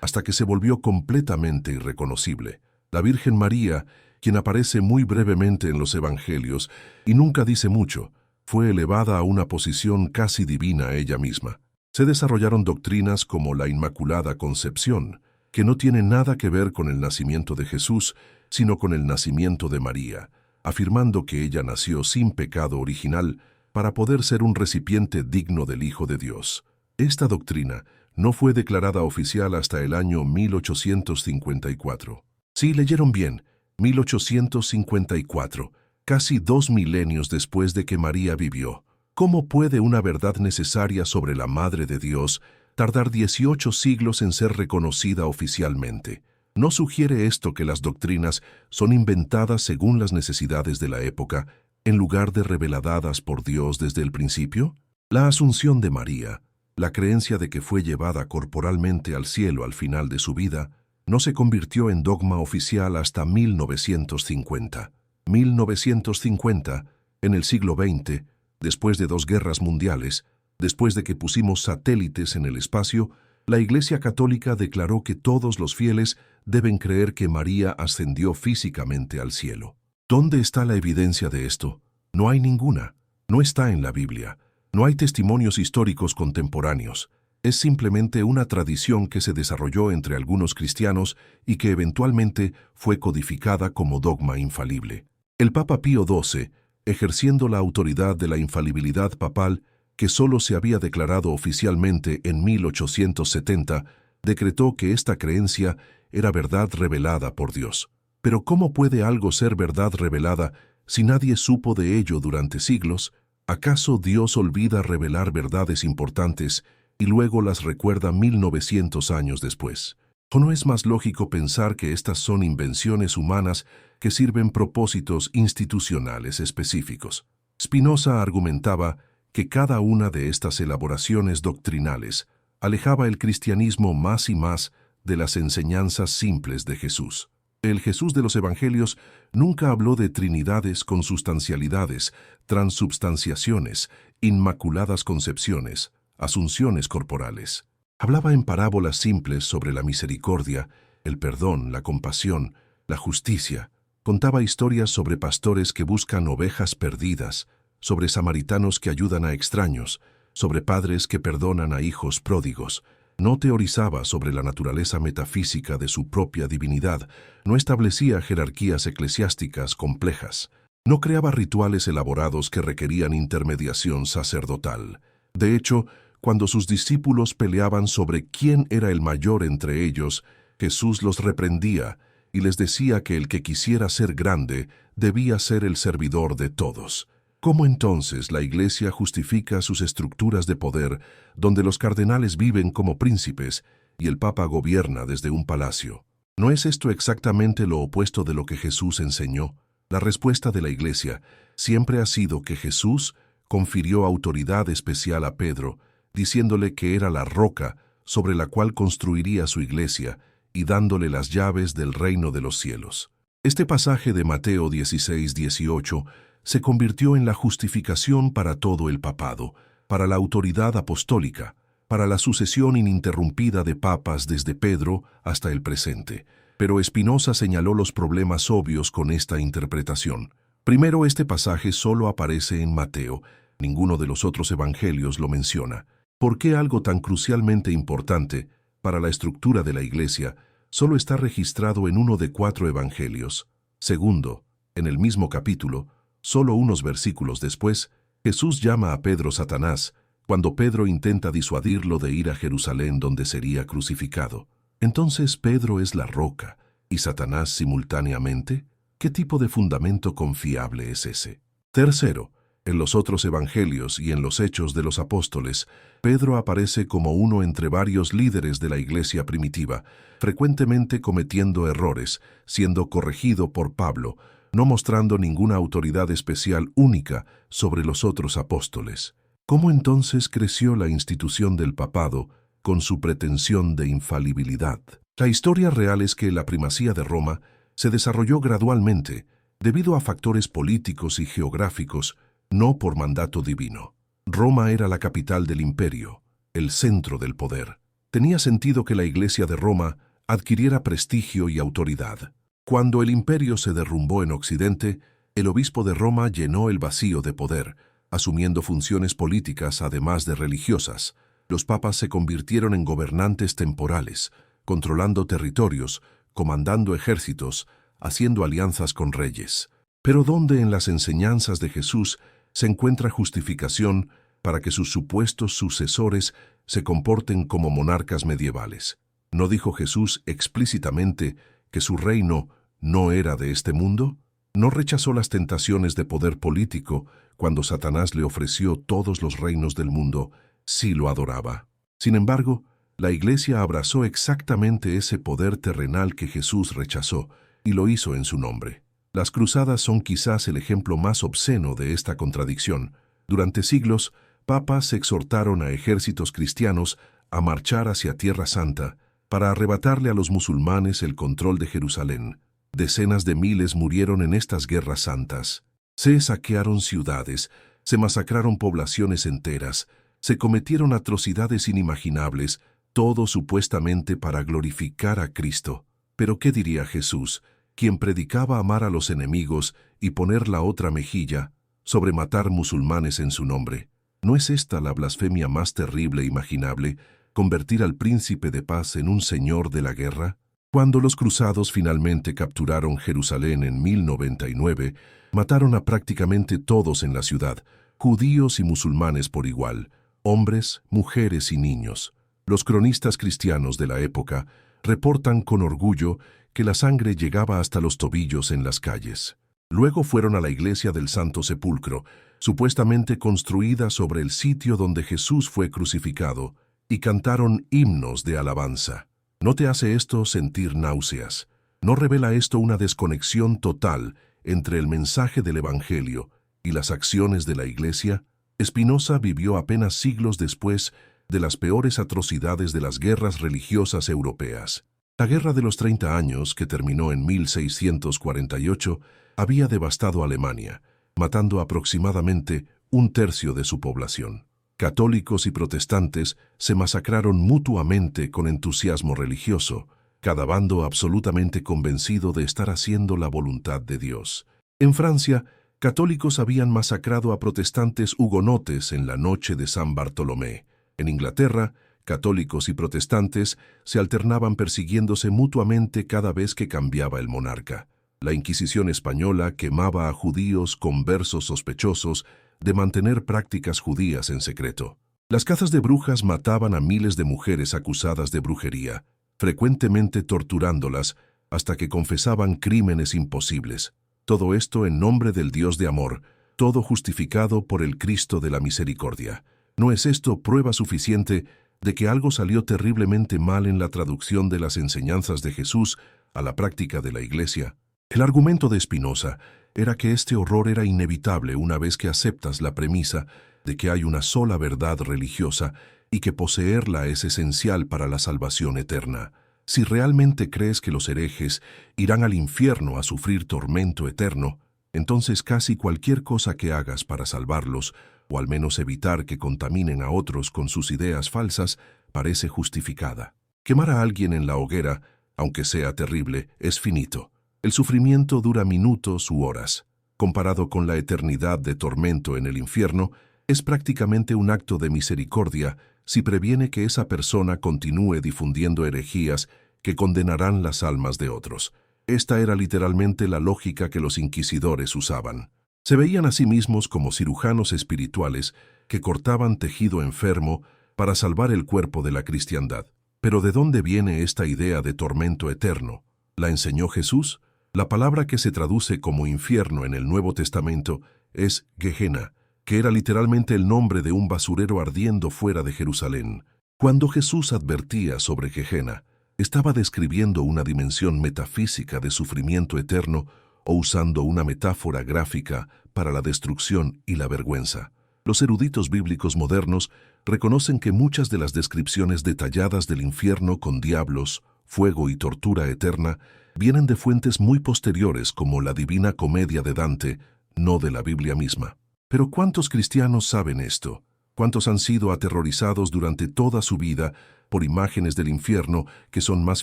[SPEAKER 1] hasta que se volvió completamente irreconocible. La Virgen María, quien aparece muy brevemente en los Evangelios y nunca dice mucho, fue elevada a una posición casi divina ella misma. Se desarrollaron doctrinas como la Inmaculada Concepción, que no tiene nada que ver con el nacimiento de Jesús, sino con el nacimiento de María, afirmando que ella nació sin pecado original para poder ser un recipiente digno del Hijo de Dios. Esta doctrina no fue declarada oficial hasta el año 1854. Sí, leyeron bien, 1854, casi 2 milenios después de que María vivió. ¿Cómo puede una verdad necesaria sobre la Madre de Dios tardar 18 siglos en ser reconocida oficialmente? ¿No sugiere esto que las doctrinas son inventadas según las necesidades de la época, en lugar de reveladas por Dios desde el principio? La asunción de María, la creencia de que fue llevada corporalmente al cielo al final de su vida, no se convirtió en dogma oficial hasta 1950. 1950, en el siglo XX, después de 2 guerras mundiales, después de que pusimos satélites en el espacio, la Iglesia Católica declaró que todos los fieles deben creer que María ascendió físicamente al cielo. ¿Dónde está la evidencia de esto? No hay ninguna. No está en la Biblia. No hay testimonios históricos contemporáneos. Es simplemente una tradición que se desarrolló entre algunos cristianos y que eventualmente fue codificada como dogma infalible. El Papa Pío XII, ejerciendo la autoridad de la infalibilidad papal, que solo se había declarado oficialmente en 1870, decretó que esta creencia era verdad revelada por Dios. Pero ¿cómo puede algo ser verdad revelada si nadie supo de ello durante siglos? ¿Acaso Dios olvida revelar verdades importantes y luego las recuerda 1900 años después? ¿O no es más lógico pensar que estas son invenciones humanas que sirven propósitos institucionales específicos? Spinoza argumentaba que cada una de estas elaboraciones doctrinales alejaba el cristianismo más y más de las enseñanzas simples de Jesús. El Jesús de los Evangelios nunca habló de trinidades, consubstancialidades, transubstanciaciones, inmaculadas concepciones, asunciones corporales. Hablaba en parábolas simples sobre la misericordia, el perdón, la compasión, la justicia. Contaba historias sobre pastores que buscan ovejas perdidas, sobre samaritanos que ayudan a extraños, sobre padres que perdonan a hijos pródigos. No teorizaba sobre la naturaleza metafísica de su propia divinidad, no establecía jerarquías eclesiásticas complejas, no creaba rituales elaborados que requerían intermediación sacerdotal. De hecho, cuando sus discípulos peleaban sobre quién era el mayor entre ellos, Jesús los reprendía y les decía que el que quisiera ser grande debía ser el servidor de todos. ¿Cómo entonces la Iglesia justifica sus estructuras de poder, donde los cardenales viven como príncipes y el Papa gobierna desde un palacio? ¿No es esto exactamente lo opuesto de lo que Jesús enseñó? La respuesta de la Iglesia siempre ha sido que Jesús confirió autoridad especial a Pedro, diciéndole que era la roca sobre la cual construiría su Iglesia y dándole las llaves del reino de los cielos. Este pasaje de Mateo 16:18 se convirtió en la justificación para todo el papado, para la autoridad apostólica, para la sucesión ininterrumpida de papas desde Pedro hasta el presente. Pero Spinoza señaló los problemas obvios con esta interpretación. Primero, este pasaje solo aparece en Mateo, ninguno de los otros evangelios lo menciona. ¿Por qué algo tan crucialmente importante para la estructura de la Iglesia solo está registrado en uno de 4 evangelios? Segundo, en el mismo capítulo, solo unos versículos después, Jesús llama a Pedro Satanás, cuando Pedro intenta disuadirlo de ir a Jerusalén donde sería crucificado. Entonces, ¿Pedro es la roca y Satanás simultáneamente? ¿Qué tipo de fundamento confiable es ese? Tercero, en los otros evangelios y en los Hechos de los Apóstoles, Pedro aparece como uno entre varios líderes de la Iglesia primitiva, frecuentemente cometiendo errores, siendo corregido por Pablo, no mostrando ninguna autoridad especial única sobre los otros apóstoles. ¿Cómo entonces creció la institución del papado con su pretensión de infalibilidad? La historia real es que la primacía de Roma se desarrolló gradualmente, debido a factores políticos y geográficos, no por mandato divino. Roma era la capital del imperio, el centro del poder. Tenía sentido que la Iglesia de Roma adquiriera prestigio y autoridad. Cuando el imperio se derrumbó en Occidente, el obispo de Roma llenó el vacío de poder, asumiendo funciones políticas además de religiosas. Los papas se convirtieron en gobernantes temporales, controlando territorios, comandando ejércitos, haciendo alianzas con reyes. Pero ¿dónde en las enseñanzas de Jesús se encuentra justificación para que sus supuestos sucesores se comporten como monarcas medievales? ¿No dijo Jesús explícitamente que su reino no era de este mundo? ¿No rechazó las tentaciones de poder político cuando Satanás le ofreció todos los reinos del mundo si lo adoraba? Sin embargo, la Iglesia abrazó exactamente ese poder terrenal que Jesús rechazó y lo hizo en su nombre. Las cruzadas son quizás el ejemplo más obsceno de esta contradicción. Durante siglos, papas exhortaron a ejércitos cristianos a marchar hacia Tierra Santa para arrebatarle a los musulmanes el control de Jerusalén. Decenas de miles murieron en estas guerras santas. Se saquearon ciudades, se masacraron poblaciones enteras, se cometieron atrocidades inimaginables, todo supuestamente para glorificar a Cristo. Pero ¿qué diría Jesús, quien predicaba amar a los enemigos y poner la otra mejilla, sobre matar musulmanes en su nombre? ¿No es esta la blasfemia más terrible imaginable, convertir al príncipe de paz en un señor de la guerra? Cuando los cruzados finalmente capturaron Jerusalén en 1099, mataron a prácticamente todos en la ciudad, judíos y musulmanes por igual, hombres, mujeres y niños. Los cronistas cristianos de la época reportan con orgullo que la sangre llegaba hasta los tobillos en las calles. Luego fueron a la iglesia del Santo Sepulcro, supuestamente construida sobre el sitio donde Jesús fue crucificado, y cantaron himnos de alabanza. ¿No te hace esto sentir náuseas? ¿No revela esto una desconexión total entre el mensaje del Evangelio y las acciones de la Iglesia? Spinoza vivió apenas siglos después de las peores atrocidades de las guerras religiosas europeas. La Guerra de los 30 Años, que terminó en 1648, había devastado Alemania, matando aproximadamente un tercio de su población. Católicos y protestantes se masacraron mutuamente con entusiasmo religioso, cada bando absolutamente convencido de estar haciendo la voluntad de Dios. En Francia, católicos habían masacrado a protestantes hugonotes en la noche de San Bartolomé. En Inglaterra, católicos y protestantes se alternaban persiguiéndose mutuamente cada vez que cambiaba el monarca. La Inquisición española quemaba a judíos conversos sospechosos de mantener prácticas judías en secreto. Las cazas de brujas mataban a miles de mujeres acusadas de brujería, frecuentemente torturándolas hasta que confesaban crímenes imposibles. Todo esto en nombre del Dios de amor, todo justificado por el Cristo de la misericordia. ¿No es esto prueba suficiente de que algo salió terriblemente mal en la traducción de las enseñanzas de Jesús a la práctica de la Iglesia? El argumento de Spinoza era que este horror era inevitable una vez que aceptas la premisa de que hay una sola verdad religiosa y que poseerla es esencial para la salvación eterna. Si realmente crees que los herejes irán al infierno a sufrir tormento eterno, entonces casi cualquier cosa que hagas para salvarlos, o al menos evitar que contaminen a otros con sus ideas falsas, parece justificada. Quemar a alguien en la hoguera, aunque sea terrible, es finito. El sufrimiento dura minutos u horas. Comparado con la eternidad de tormento en el infierno, es prácticamente un acto de misericordia si previene que esa persona continúe difundiendo herejías que condenarán las almas de otros. Esta era literalmente la lógica que los inquisidores usaban. Se veían a sí mismos como cirujanos espirituales que cortaban tejido enfermo para salvar el cuerpo de la cristiandad. Pero ¿de dónde viene esta idea de tormento eterno? ¿La enseñó Jesús? La palabra que se traduce como infierno en el Nuevo Testamento es Gehenna, que era literalmente el nombre de un basurero ardiendo fuera de Jerusalén. Cuando Jesús advertía sobre Gehenna, estaba describiendo una dimensión metafísica de sufrimiento eterno o usando una metáfora gráfica para la destrucción y la vergüenza. Los eruditos bíblicos modernos reconocen que muchas de las descripciones detalladas del infierno con diablos, fuego y tortura eterna vienen de fuentes muy posteriores como la Divina Comedia de Dante, no de la Biblia misma. Pero ¿cuántos cristianos saben esto? ¿Cuántos han sido aterrorizados durante toda su vida por imágenes del infierno que son más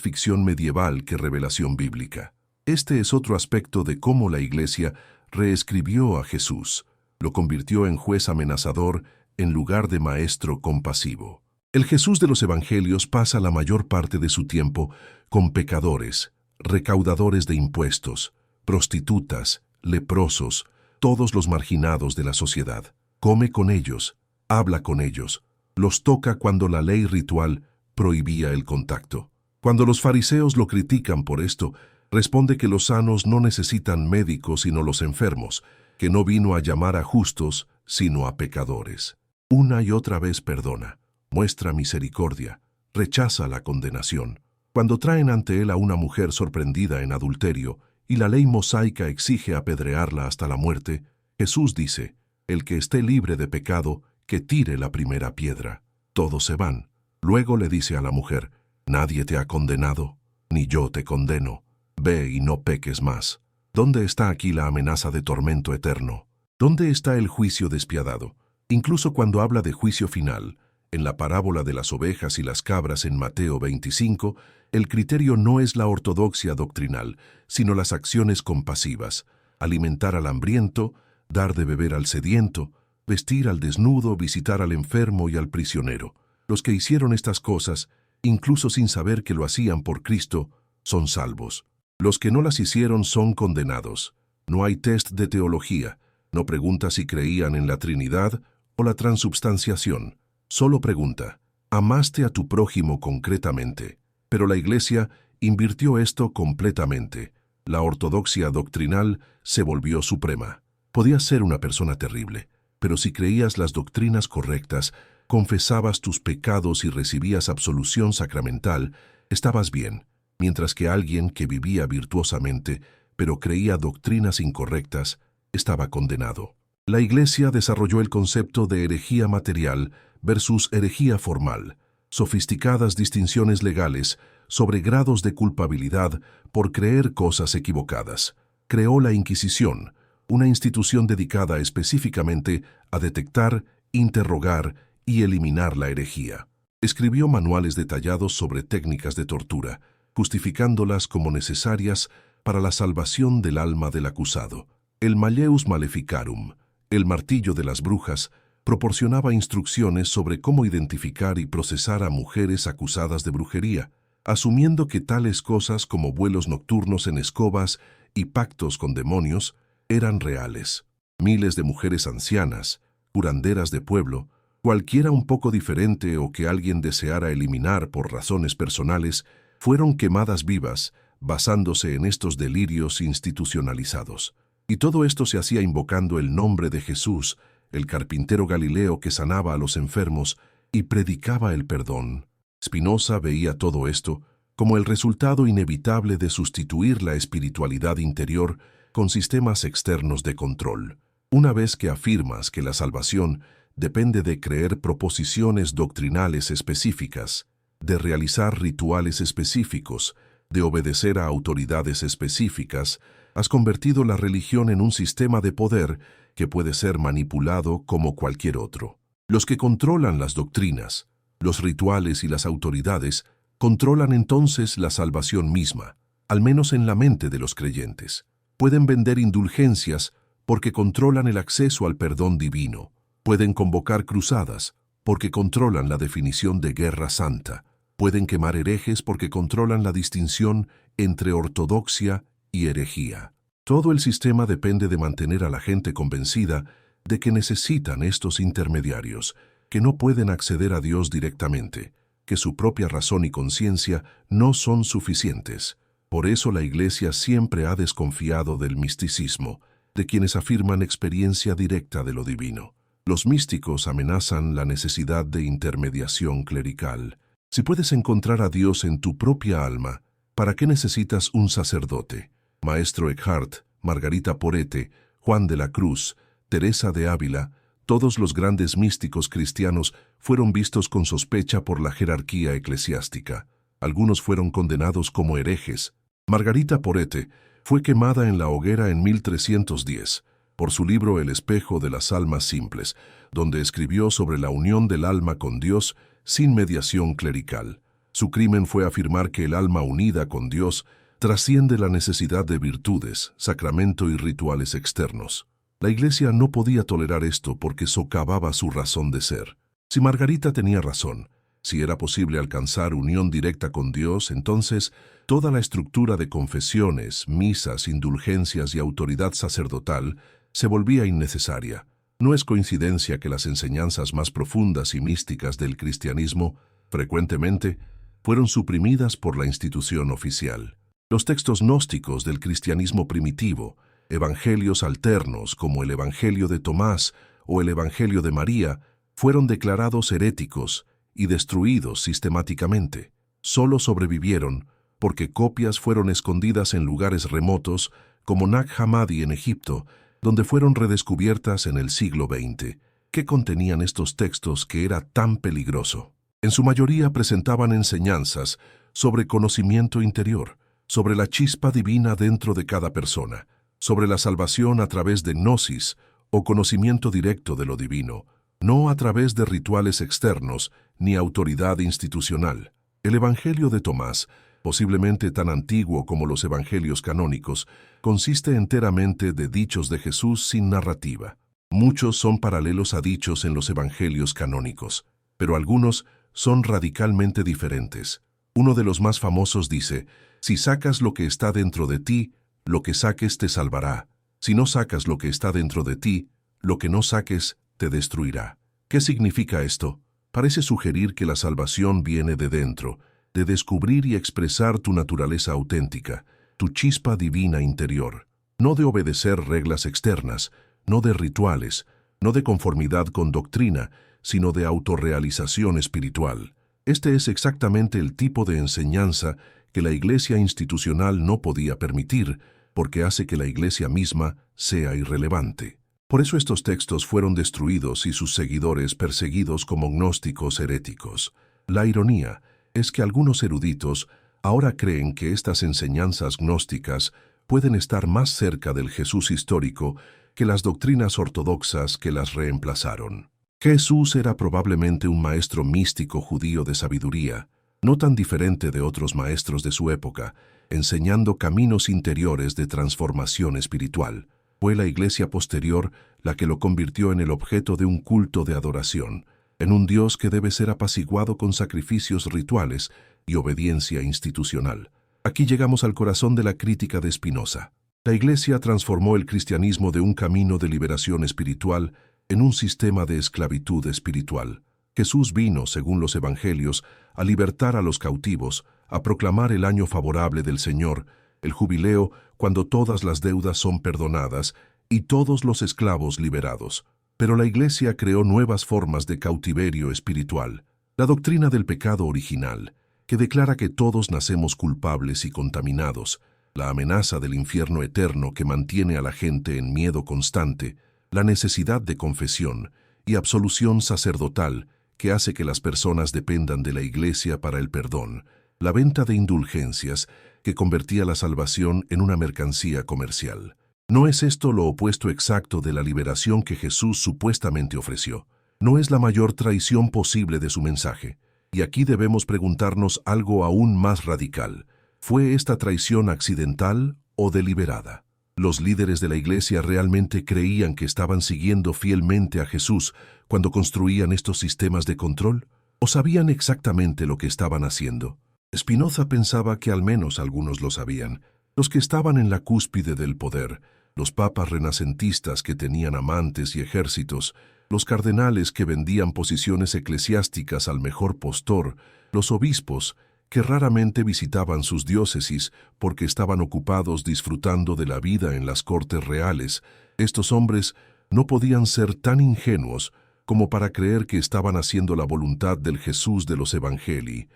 [SPEAKER 1] ficción medieval que revelación bíblica? Este es otro aspecto de cómo la Iglesia reescribió a Jesús. Lo convirtió en juez amenazador en lugar de maestro compasivo. El Jesús de los Evangelios pasa la mayor parte de su tiempo con pecadores, recaudadores de impuestos, prostitutas, leprosos, todos los marginados de la sociedad. Come con ellos, habla con ellos, los toca cuando la ley ritual prohibía el contacto. Cuando los fariseos lo critican por esto, responde que los sanos no necesitan médicos sino los enfermos, que no vino a llamar a justos sino a pecadores. Una y otra vez perdona, muestra misericordia, rechaza la condenación. Cuando traen ante él a una mujer sorprendida en adulterio y la ley mosaica exige apedrearla hasta la muerte, Jesús dice, el que esté libre de pecado, que tire la primera piedra. Todos se van. Luego le dice a la mujer, nadie te ha condenado, ni yo te condeno. Ve y no peques más. ¿Dónde está aquí la amenaza de tormento eterno? ¿Dónde está el juicio despiadado? Incluso cuando habla de juicio final, en la parábola de las ovejas y las cabras en Mateo 25, el criterio no es la ortodoxia doctrinal, sino las acciones compasivas, alimentar al hambriento, dar de beber al sediento, vestir al desnudo, visitar al enfermo y al prisionero. Los que hicieron estas cosas, incluso sin saber que lo hacían por Cristo, son salvos. Los que no las hicieron son condenados. No hay test de teología, no pregunta si creían en la Trinidad o la transubstanciación. Solo pregunta, ¿amaste a tu prójimo concretamente? Pero la Iglesia invirtió esto completamente. La ortodoxia doctrinal se volvió suprema. Podías ser una persona terrible, pero si creías las doctrinas correctas, confesabas tus pecados y recibías absolución sacramental, estabas bien, mientras que alguien que vivía virtuosamente, pero creía doctrinas incorrectas, estaba condenado. La Iglesia desarrolló el concepto de herejía material versus herejía formal, sofisticadas distinciones legales sobre grados de culpabilidad por creer cosas equivocadas. Creó la Inquisición, una institución dedicada específicamente a detectar, interrogar y eliminar la herejía. Escribió manuales detallados sobre técnicas de tortura, justificándolas como necesarias para la salvación del alma del acusado. El Malleus Maleficarum, el martillo de las brujas, proporcionaba instrucciones sobre cómo identificar y procesar a mujeres acusadas de brujería, asumiendo que tales cosas como vuelos nocturnos en escobas y pactos con demonios eran reales. Miles de mujeres ancianas, curanderas de pueblo, cualquiera un poco diferente o que alguien deseara eliminar por razones personales, fueron quemadas vivas, basándose en estos delirios institucionalizados. Y todo esto se hacía invocando el nombre de Jesús, el carpintero galileo que sanaba a los enfermos y predicaba el perdón. Spinoza veía todo esto como el resultado inevitable de sustituir la espiritualidad interior con sistemas externos de control. Una vez que afirmas que la salvación depende de creer proposiciones doctrinales específicas, de realizar rituales específicos, de obedecer a autoridades específicas, has convertido la religión en un sistema de poder que puede ser manipulado como cualquier otro. Los que controlan las doctrinas, los rituales y las autoridades, controlan entonces la salvación misma, al menos en la mente de los creyentes. Pueden vender indulgencias porque controlan el acceso al perdón divino. Pueden convocar cruzadas porque controlan la definición de guerra santa. Pueden quemar herejes porque controlan la distinción entre ortodoxia y herejía. Todo el sistema depende de mantener a la gente convencida de que necesitan estos intermediarios, que no pueden acceder a Dios directamente, que su propia razón y conciencia no son suficientes. Por eso la Iglesia siempre ha desconfiado del misticismo, de quienes afirman experiencia directa de lo divino. Los místicos amenazan la necesidad de intermediación clerical. Si puedes encontrar a Dios en tu propia alma, ¿para qué necesitas un sacerdote? Maestro Eckhart, Margarita Porete, Juan de la Cruz, Teresa de Ávila, todos los grandes místicos cristianos fueron vistos con sospecha por la jerarquía eclesiástica. Algunos fueron condenados como herejes, Margarita Porete fue quemada en la hoguera en 1310 por su libro El espejo de las almas simples, donde escribió sobre la unión del alma con Dios sin mediación clerical. Su crimen fue afirmar que el alma unida con Dios trasciende la necesidad de virtudes, sacramento y rituales externos. La Iglesia no podía tolerar esto porque socavaba su razón de ser. Si Margarita tenía razón, si era posible alcanzar unión directa con Dios, entonces toda la estructura de confesiones, misas, indulgencias y autoridad sacerdotal se volvía innecesaria. No es coincidencia que las enseñanzas más profundas y místicas del cristianismo, frecuentemente, fueron suprimidas por la institución oficial. Los textos gnósticos del cristianismo primitivo, evangelios alternos como el Evangelio de Tomás o el Evangelio de María, fueron declarados heréticos y destruidos sistemáticamente. Solo sobrevivieron porque copias fueron escondidas en lugares remotos como Nag Hammadi en Egipto, donde fueron redescubiertas en el siglo XX. ¿Qué contenían estos textos que era tan peligroso? En su mayoría presentaban enseñanzas sobre conocimiento interior, sobre la chispa divina dentro de cada persona, sobre la salvación a través de gnosis o conocimiento directo de lo divino, no a través de rituales externos ni autoridad institucional. El Evangelio de Tomás, posiblemente tan antiguo como los evangelios canónicos, consiste enteramente de dichos de Jesús sin narrativa. Muchos son paralelos a dichos en los evangelios canónicos, pero algunos son radicalmente diferentes. Uno de los más famosos dice: si sacas lo que está dentro de ti, lo que saques te salvará. Si no sacas lo que está dentro de ti, lo que no saques te destruirá. ¿Qué significa esto? Parece sugerir que la salvación viene de dentro, de descubrir y expresar tu naturaleza auténtica, tu chispa divina interior, no de obedecer reglas externas, no de rituales, no de conformidad con doctrina, sino de autorrealización espiritual. Este es exactamente el tipo de enseñanza que la Iglesia institucional no podía permitir, porque hace que la Iglesia misma sea irrelevante. Por eso estos textos fueron destruidos y sus seguidores perseguidos como gnósticos heréticos. La ironía es que algunos eruditos ahora creen que estas enseñanzas gnósticas pueden estar más cerca del Jesús histórico que las doctrinas ortodoxas que las reemplazaron. Jesús era probablemente un maestro místico judío de sabiduría, no tan diferente de otros maestros de su época, enseñando caminos interiores de transformación espiritual. Fue la Iglesia posterior la que lo convirtió en el objeto de un culto de adoración, en un Dios que debe ser apaciguado con sacrificios rituales y obediencia institucional. Aquí llegamos al corazón de la crítica de Spinoza. La Iglesia transformó el cristianismo de un camino de liberación espiritual en un sistema de esclavitud espiritual. Jesús vino, según los evangelios, a libertar a los cautivos, a proclamar el año favorable del Señor, el jubileo cuando todas las deudas son perdonadas y todos los esclavos liberados. Pero la Iglesia creó nuevas formas de cautiverio espiritual. La doctrina del pecado original, que declara que todos nacemos culpables y contaminados, la amenaza del infierno eterno que mantiene a la gente en miedo constante, la necesidad de confesión y absolución sacerdotal que hace que las personas dependan de la Iglesia para el perdón, la venta de indulgencias que convertía la salvación en una mercancía comercial. ¿No es esto lo opuesto exacto de la liberación que Jesús supuestamente ofreció? ¿No es la mayor traición posible de su mensaje? Y aquí debemos preguntarnos algo aún más radical. ¿Fue esta traición accidental o deliberada? ¿Los líderes de la Iglesia realmente creían que estaban siguiendo fielmente a Jesús cuando construían estos sistemas de control? ¿O sabían exactamente lo que estaban haciendo? Spinoza pensaba que al menos algunos lo sabían. Los que estaban en la cúspide del poder, los papas renacentistas que tenían amantes y ejércitos, los cardenales que vendían posiciones eclesiásticas al mejor postor, los obispos que raramente visitaban sus diócesis porque estaban ocupados disfrutando de la vida en las cortes reales. Estos hombres no podían ser tan ingenuos como para creer que estaban haciendo la voluntad del Jesús de los Evangelii.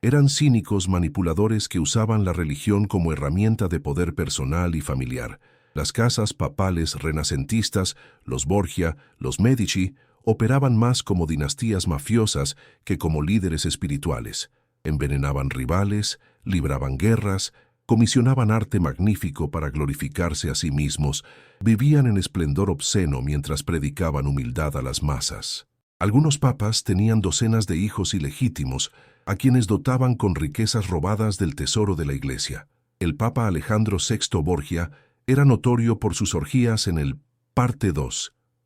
[SPEAKER 1] Eran cínicos manipuladores que usaban la religión como herramienta de poder personal y familiar. Las casas papales renacentistas, los Borgia, los Medici, operaban más como dinastías mafiosas que como líderes espirituales. Envenenaban rivales, libraban guerras, comisionaban arte magnífico para glorificarse a sí mismos, vivían en esplendor obsceno mientras predicaban humildad a las masas. Algunos papas tenían docenas de hijos ilegítimos, a quienes dotaban con riquezas robadas del tesoro de la Iglesia. El Papa Alejandro VI Borgia era notorio por sus orgías en el Parte II,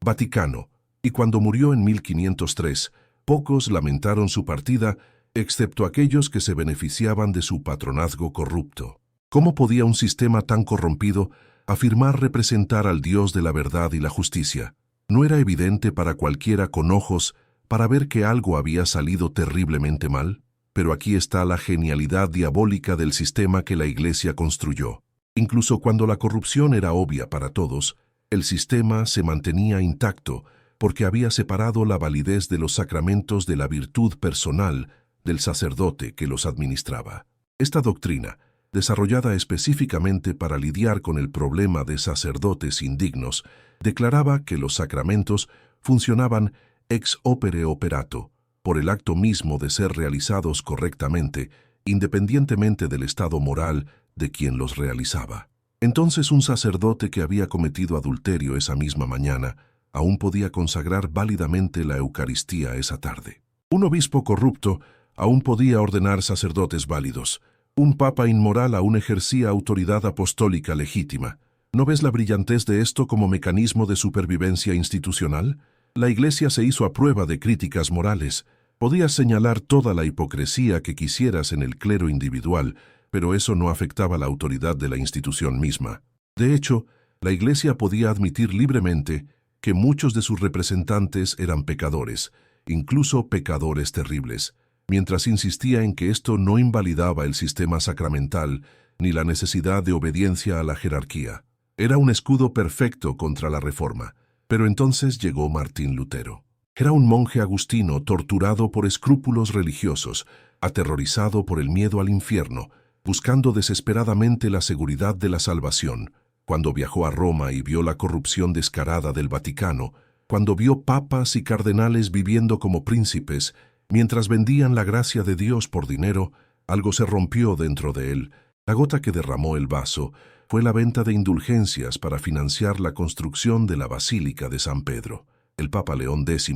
[SPEAKER 1] Vaticano, y cuando murió en 1503, pocos lamentaron su partida, excepto aquellos que se beneficiaban de su patronazgo corrupto. ¿Cómo podía un sistema tan corrompido afirmar representar al Dios de la verdad y la justicia? ¿No era evidente para cualquiera con ojos para ver que algo había salido terriblemente mal? Pero aquí está la genialidad diabólica del sistema que la Iglesia construyó. Incluso cuando la corrupción era obvia para todos, el sistema se mantenía intacto porque había separado la validez de los sacramentos de la virtud personal del sacerdote que los administraba. Esta doctrina, desarrollada específicamente para lidiar con el problema de sacerdotes indignos, declaraba que los sacramentos funcionaban ex opere operato, por el acto mismo de ser realizados correctamente, independientemente del estado moral de quien los realizaba. Entonces un sacerdote que había cometido adulterio esa misma mañana aún podía consagrar válidamente la Eucaristía esa tarde. Un obispo corrupto aún podía ordenar sacerdotes válidos. Un papa inmoral aún ejercía autoridad apostólica legítima. ¿No ves la brillantez de esto como mecanismo de supervivencia institucional? La Iglesia se hizo a prueba de críticas morales. Podías señalar toda la hipocresía que quisieras en el clero individual, pero eso no afectaba la autoridad de la institución misma. De hecho, la Iglesia podía admitir libremente que muchos de sus representantes eran pecadores, incluso pecadores terribles, mientras insistía en que esto no invalidaba el sistema sacramental ni la necesidad de obediencia a la jerarquía. Era un escudo perfecto contra la Reforma. Pero entonces llegó Martín Lutero. Era un monje agustino torturado por escrúpulos religiosos, aterrorizado por el miedo al infierno, buscando desesperadamente la seguridad de la salvación. Cuando viajó a Roma y vio la corrupción descarada del Vaticano, cuando vio papas y cardenales viviendo como príncipes, mientras vendían la gracia de Dios por dinero, algo se rompió dentro de él. La gota que derramó el vaso fue la venta de indulgencias para financiar la construcción de la Basílica de San Pedro. El Papa León X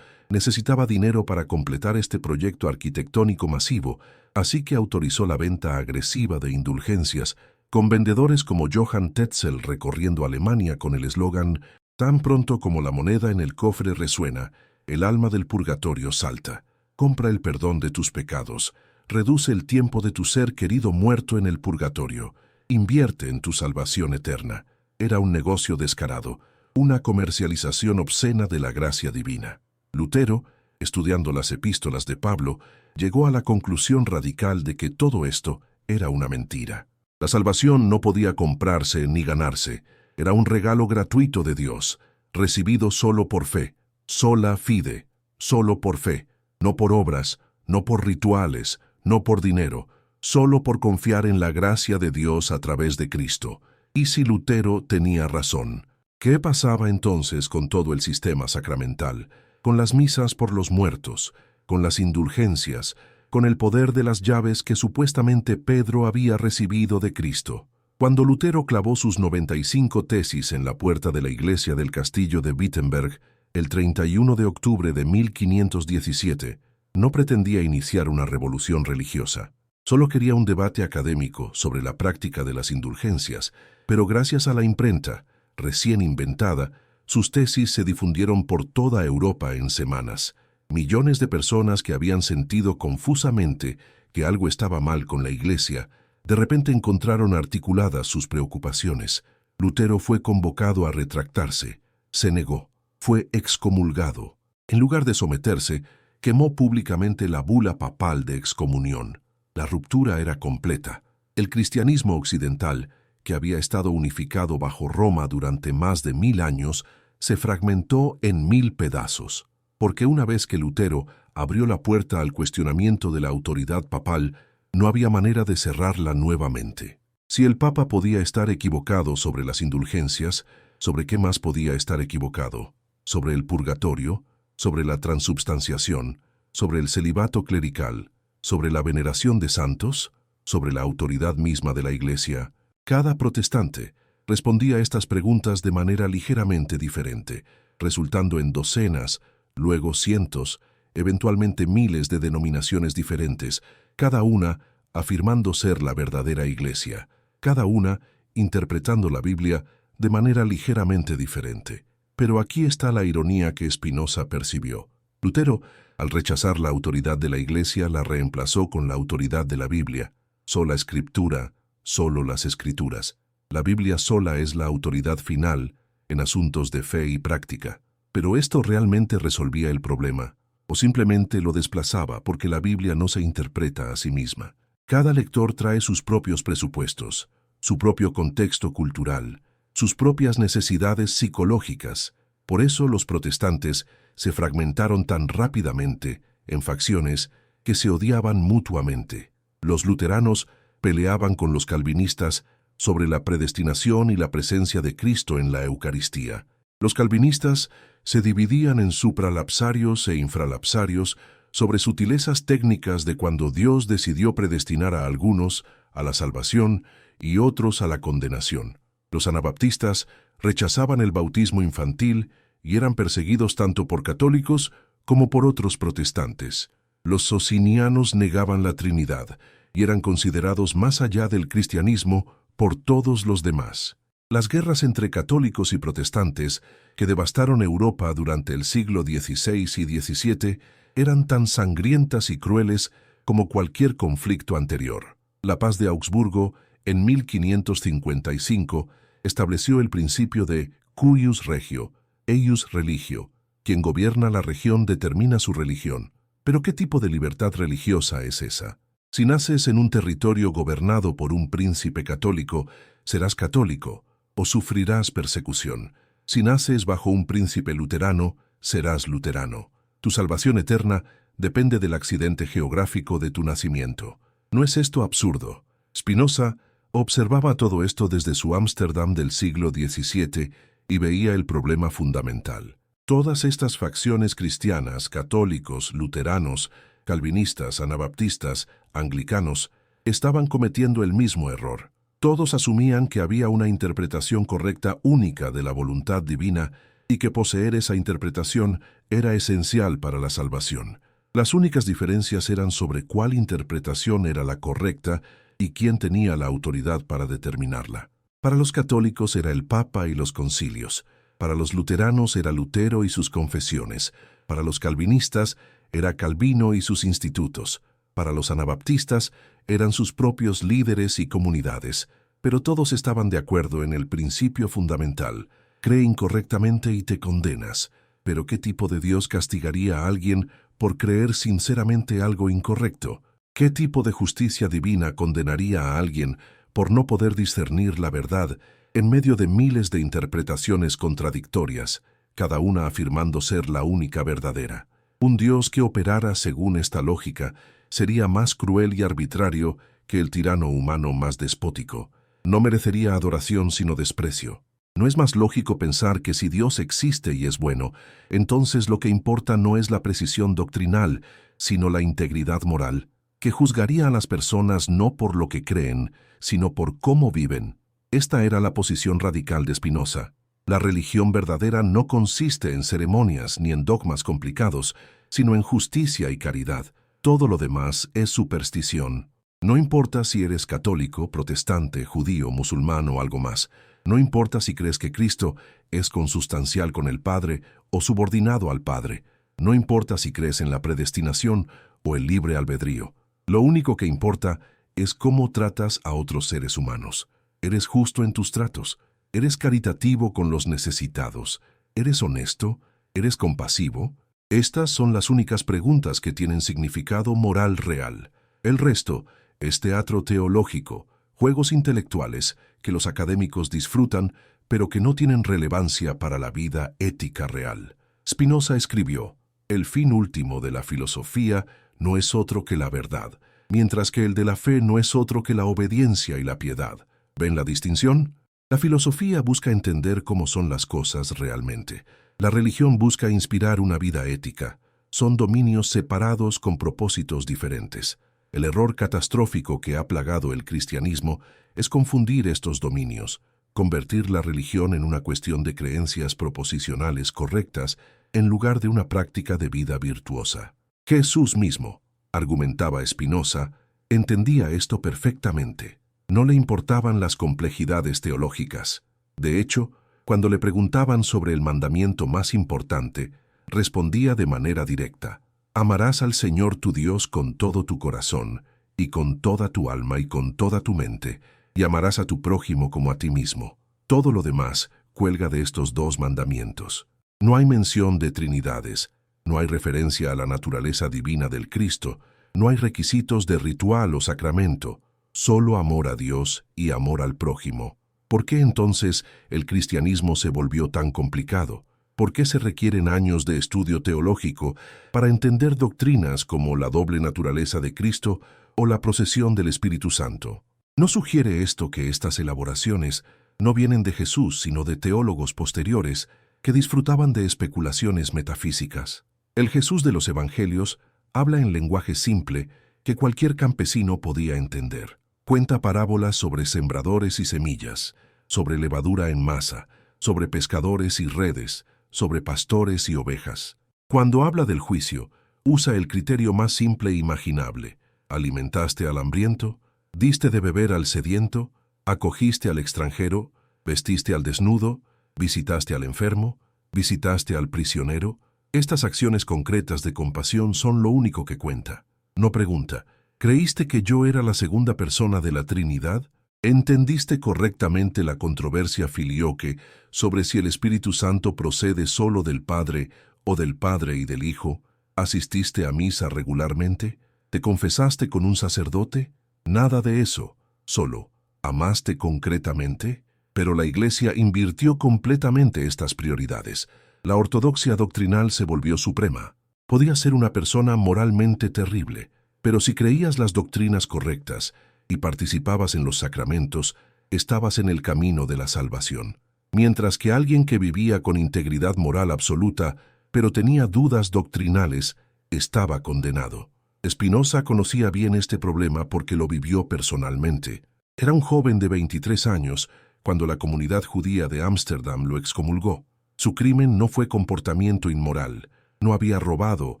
[SPEAKER 1] necesitaba dinero para completar este proyecto arquitectónico masivo, así que autorizó la venta agresiva de indulgencias, con vendedores como Johann Tetzel recorriendo Alemania con el eslogan «Tan pronto como la moneda en el cofre resuena, el alma del purgatorio salta. Compra el perdón de tus pecados, reduce el tiempo de tu ser querido muerto en el purgatorio, invierte en tu salvación eterna». Era un negocio descarado, una comercialización obscena de la gracia divina. Lutero, estudiando las epístolas de Pablo, llegó a la conclusión radical de que todo esto era una mentira. La salvación no podía comprarse ni ganarse, era un regalo gratuito de Dios, recibido solo por fe, sola fide, solo por fe, no por obras, no por rituales, no por dinero, solo por confiar en la gracia de Dios a través de Cristo. Y si Lutero tenía razón, ¿qué pasaba entonces con todo el sistema sacramental, con las misas por los muertos, con las indulgencias, con el poder de las llaves que supuestamente Pedro había recibido de Cristo? Cuando Lutero clavó sus 95 tesis en la puerta de la iglesia del castillo de Wittenberg, el 31 de octubre de 1517, no pretendía iniciar una revolución religiosa. Solo quería un debate académico sobre la práctica de las indulgencias, pero gracias a la imprenta, recién inventada, sus tesis se difundieron por toda Europa en semanas. Millones de personas que habían sentido confusamente que algo estaba mal con la Iglesia, de repente encontraron articuladas sus preocupaciones. Lutero fue convocado a retractarse, se negó, fue excomulgado. En lugar de someterse, quemó públicamente la bula papal de excomunión. La ruptura era completa. El cristianismo occidental, que había estado unificado bajo Roma durante más de 1000 años, se fragmentó en 1000 pedazos. Porque una vez que Lutero abrió la puerta al cuestionamiento de la autoridad papal, no había manera de cerrarla nuevamente. Si el Papa podía estar equivocado sobre las indulgencias, ¿sobre qué más podía estar equivocado? ¿Sobre el purgatorio? ¿Sobre la transubstanciación? ¿Sobre el celibato clerical? ¿Sobre la veneración de santos? sobre la autoridad misma de la Iglesia. Cada protestante respondía a estas preguntas de manera ligeramente diferente, resultando en docenas, luego cientos, eventualmente miles de denominaciones diferentes, cada una afirmando ser la verdadera Iglesia, cada una interpretando la Biblia de manera ligeramente diferente. Pero aquí está la ironía que Spinoza percibió. Lutero, al rechazar la autoridad de la Iglesia, la reemplazó con la autoridad de la Biblia. Sola Escritura, solo las Escrituras. La Biblia sola es la autoridad final en asuntos de fe y práctica. Pero esto realmente resolvía el problema, o simplemente lo desplazaba porque la Biblia no se interpreta a sí misma. Cada lector trae sus propios presupuestos, su propio contexto cultural, sus propias necesidades psicológicas. Por eso los protestantes se fragmentaron tan rápidamente en facciones que se odiaban mutuamente. Los luteranos peleaban con los calvinistas sobre la predestinación y la presencia de Cristo en la Eucaristía. Los calvinistas se dividían en supralapsarios e infralapsarios sobre sutilezas técnicas de cuando Dios decidió predestinar a algunos a la salvación y otros a la condenación. Los anabaptistas rechazaban el bautismo infantil y eran perseguidos tanto por católicos como por otros protestantes. Los socinianos negaban la Trinidad y eran considerados más allá del cristianismo por todos los demás. Las guerras entre católicos y protestantes que devastaron Europa durante el siglo XVI y XVII eran tan sangrientas y crueles como cualquier conflicto anterior. La paz de Augsburgo, en 1555, estableció el principio de cuius regio, eius religio. Quien gobierna la región determina su religión. ¿Pero qué tipo de libertad religiosa es esa? Si naces en un territorio gobernado por un príncipe católico, serás católico o sufrirás persecución. Si naces bajo un príncipe luterano, serás luterano. Tu salvación eterna depende del accidente geográfico de tu nacimiento. ¿No es esto absurdo? Spinoza observaba todo esto desde su Ámsterdam del siglo XVII y veía el problema fundamental. Todas estas facciones cristianas, católicos, luteranos, calvinistas, anabaptistas, anglicanos, estaban cometiendo el mismo error. Todos asumían que había una interpretación correcta única de la voluntad divina y que poseer esa interpretación era esencial para la salvación. Las únicas diferencias eran sobre cuál interpretación era la correcta y quién tenía la autoridad para determinarla. Para los católicos era el Papa y los concilios. Para los luteranos era Lutero y sus confesiones. Para los calvinistas era Calvino y sus institutos. Para los anabaptistas eran sus propios líderes y comunidades. Pero todos estaban de acuerdo en el principio fundamental. Cree incorrectamente y te condenas. Pero ¿qué tipo de Dios castigaría a alguien por creer sinceramente algo incorrecto? ¿Qué tipo de justicia divina condenaría a alguien por no poder discernir la verdad en medio de miles de interpretaciones contradictorias, cada una afirmando ser la única verdadera? Un Dios que operara según esta lógica sería más cruel y arbitrario que el tirano humano más despótico. No merecería adoración sino desprecio. ¿No es más lógico pensar que si Dios existe y es bueno, entonces lo que importa no es la precisión doctrinal, sino la integridad moral, que juzgaría a las personas no por lo que creen, sino por cómo viven? Esta era la posición radical de Spinoza. La religión verdadera no consiste en ceremonias ni en dogmas complicados, sino en justicia y caridad. Todo lo demás es superstición. No importa si eres católico, protestante, judío, musulmán o algo más. No importa si crees que Cristo es consustancial con el Padre o subordinado al Padre. No importa si crees en la predestinación o el libre albedrío. Lo único que importa es cómo tratas a otros seres humanos. ¿Eres justo en tus tratos? ¿Eres caritativo con los necesitados? ¿Eres honesto? ¿Eres compasivo? Estas son las únicas preguntas que tienen significado moral real. El resto es teatro teológico, juegos intelectuales que los académicos disfrutan, pero que no tienen relevancia para la vida ética real. Spinoza escribió: el fin último de la filosofía no es otro que la verdad, mientras que el de la fe no es otro que la obediencia y la piedad. ¿Ven la distinción? La filosofía busca entender cómo son las cosas realmente. La religión busca inspirar una vida ética. Son dominios separados con propósitos diferentes. El error catastrófico que ha plagado el cristianismo es confundir estos dominios, convertir la religión en una cuestión de creencias proposicionales correctas en lugar de una práctica de vida virtuosa. Jesús mismo, argumentaba Spinoza, entendía esto perfectamente. No le importaban las complejidades teológicas. De hecho, cuando le preguntaban sobre el mandamiento más importante, respondía de manera directa: amarás al Señor tu Dios con todo tu corazón, y con toda tu alma y con toda tu mente, y amarás a tu prójimo como a ti mismo. Todo lo demás cuelga de estos dos mandamientos. No hay mención de trinidades, no hay referencia a la naturaleza divina del Cristo, no hay requisitos de ritual o sacramento, solo amor a Dios y amor al prójimo. ¿Por qué entonces el cristianismo se volvió tan complicado? ¿Por qué se requieren años de estudio teológico para entender doctrinas como la doble naturaleza de Cristo o la procesión del Espíritu Santo? ¿No sugiere esto que estas elaboraciones no vienen de Jesús, sino de teólogos posteriores que disfrutaban de especulaciones metafísicas? El Jesús de los Evangelios habla en lenguaje simple que cualquier campesino podía entender. Cuenta parábolas sobre sembradores y semillas, sobre levadura en masa, sobre pescadores y redes, sobre pastores y ovejas. Cuando habla del juicio, usa el criterio más simple e imaginable. ¿Alimentaste al hambriento? ¿Diste de beber al sediento? ¿Acogiste al extranjero? ¿Vestiste al desnudo? ¿Visitaste al enfermo? ¿Visitaste al prisionero? Estas acciones concretas de compasión son lo único que cuenta. No pregunta: ¿creíste que yo era la segunda persona de la Trinidad? ¿Entendiste correctamente la controversia filioque sobre si el Espíritu Santo procede solo del Padre o del Padre y del Hijo? ¿Asististe a misa regularmente? ¿Te confesaste con un sacerdote? Nada de eso. Solo, ¿amaste concretamente? Pero la Iglesia invirtió completamente estas prioridades. La ortodoxia doctrinal se volvió suprema. Podía ser una persona moralmente terrible, pero si creías las doctrinas correctas y participabas en los sacramentos, estabas en el camino de la salvación. Mientras que alguien que vivía con integridad moral absoluta, pero tenía dudas doctrinales, estaba condenado. Spinoza conocía bien este problema porque lo vivió personalmente. Era un joven de 23 años cuando la comunidad judía de Ámsterdam lo excomulgó. Su crimen no fue comportamiento inmoral. No había robado,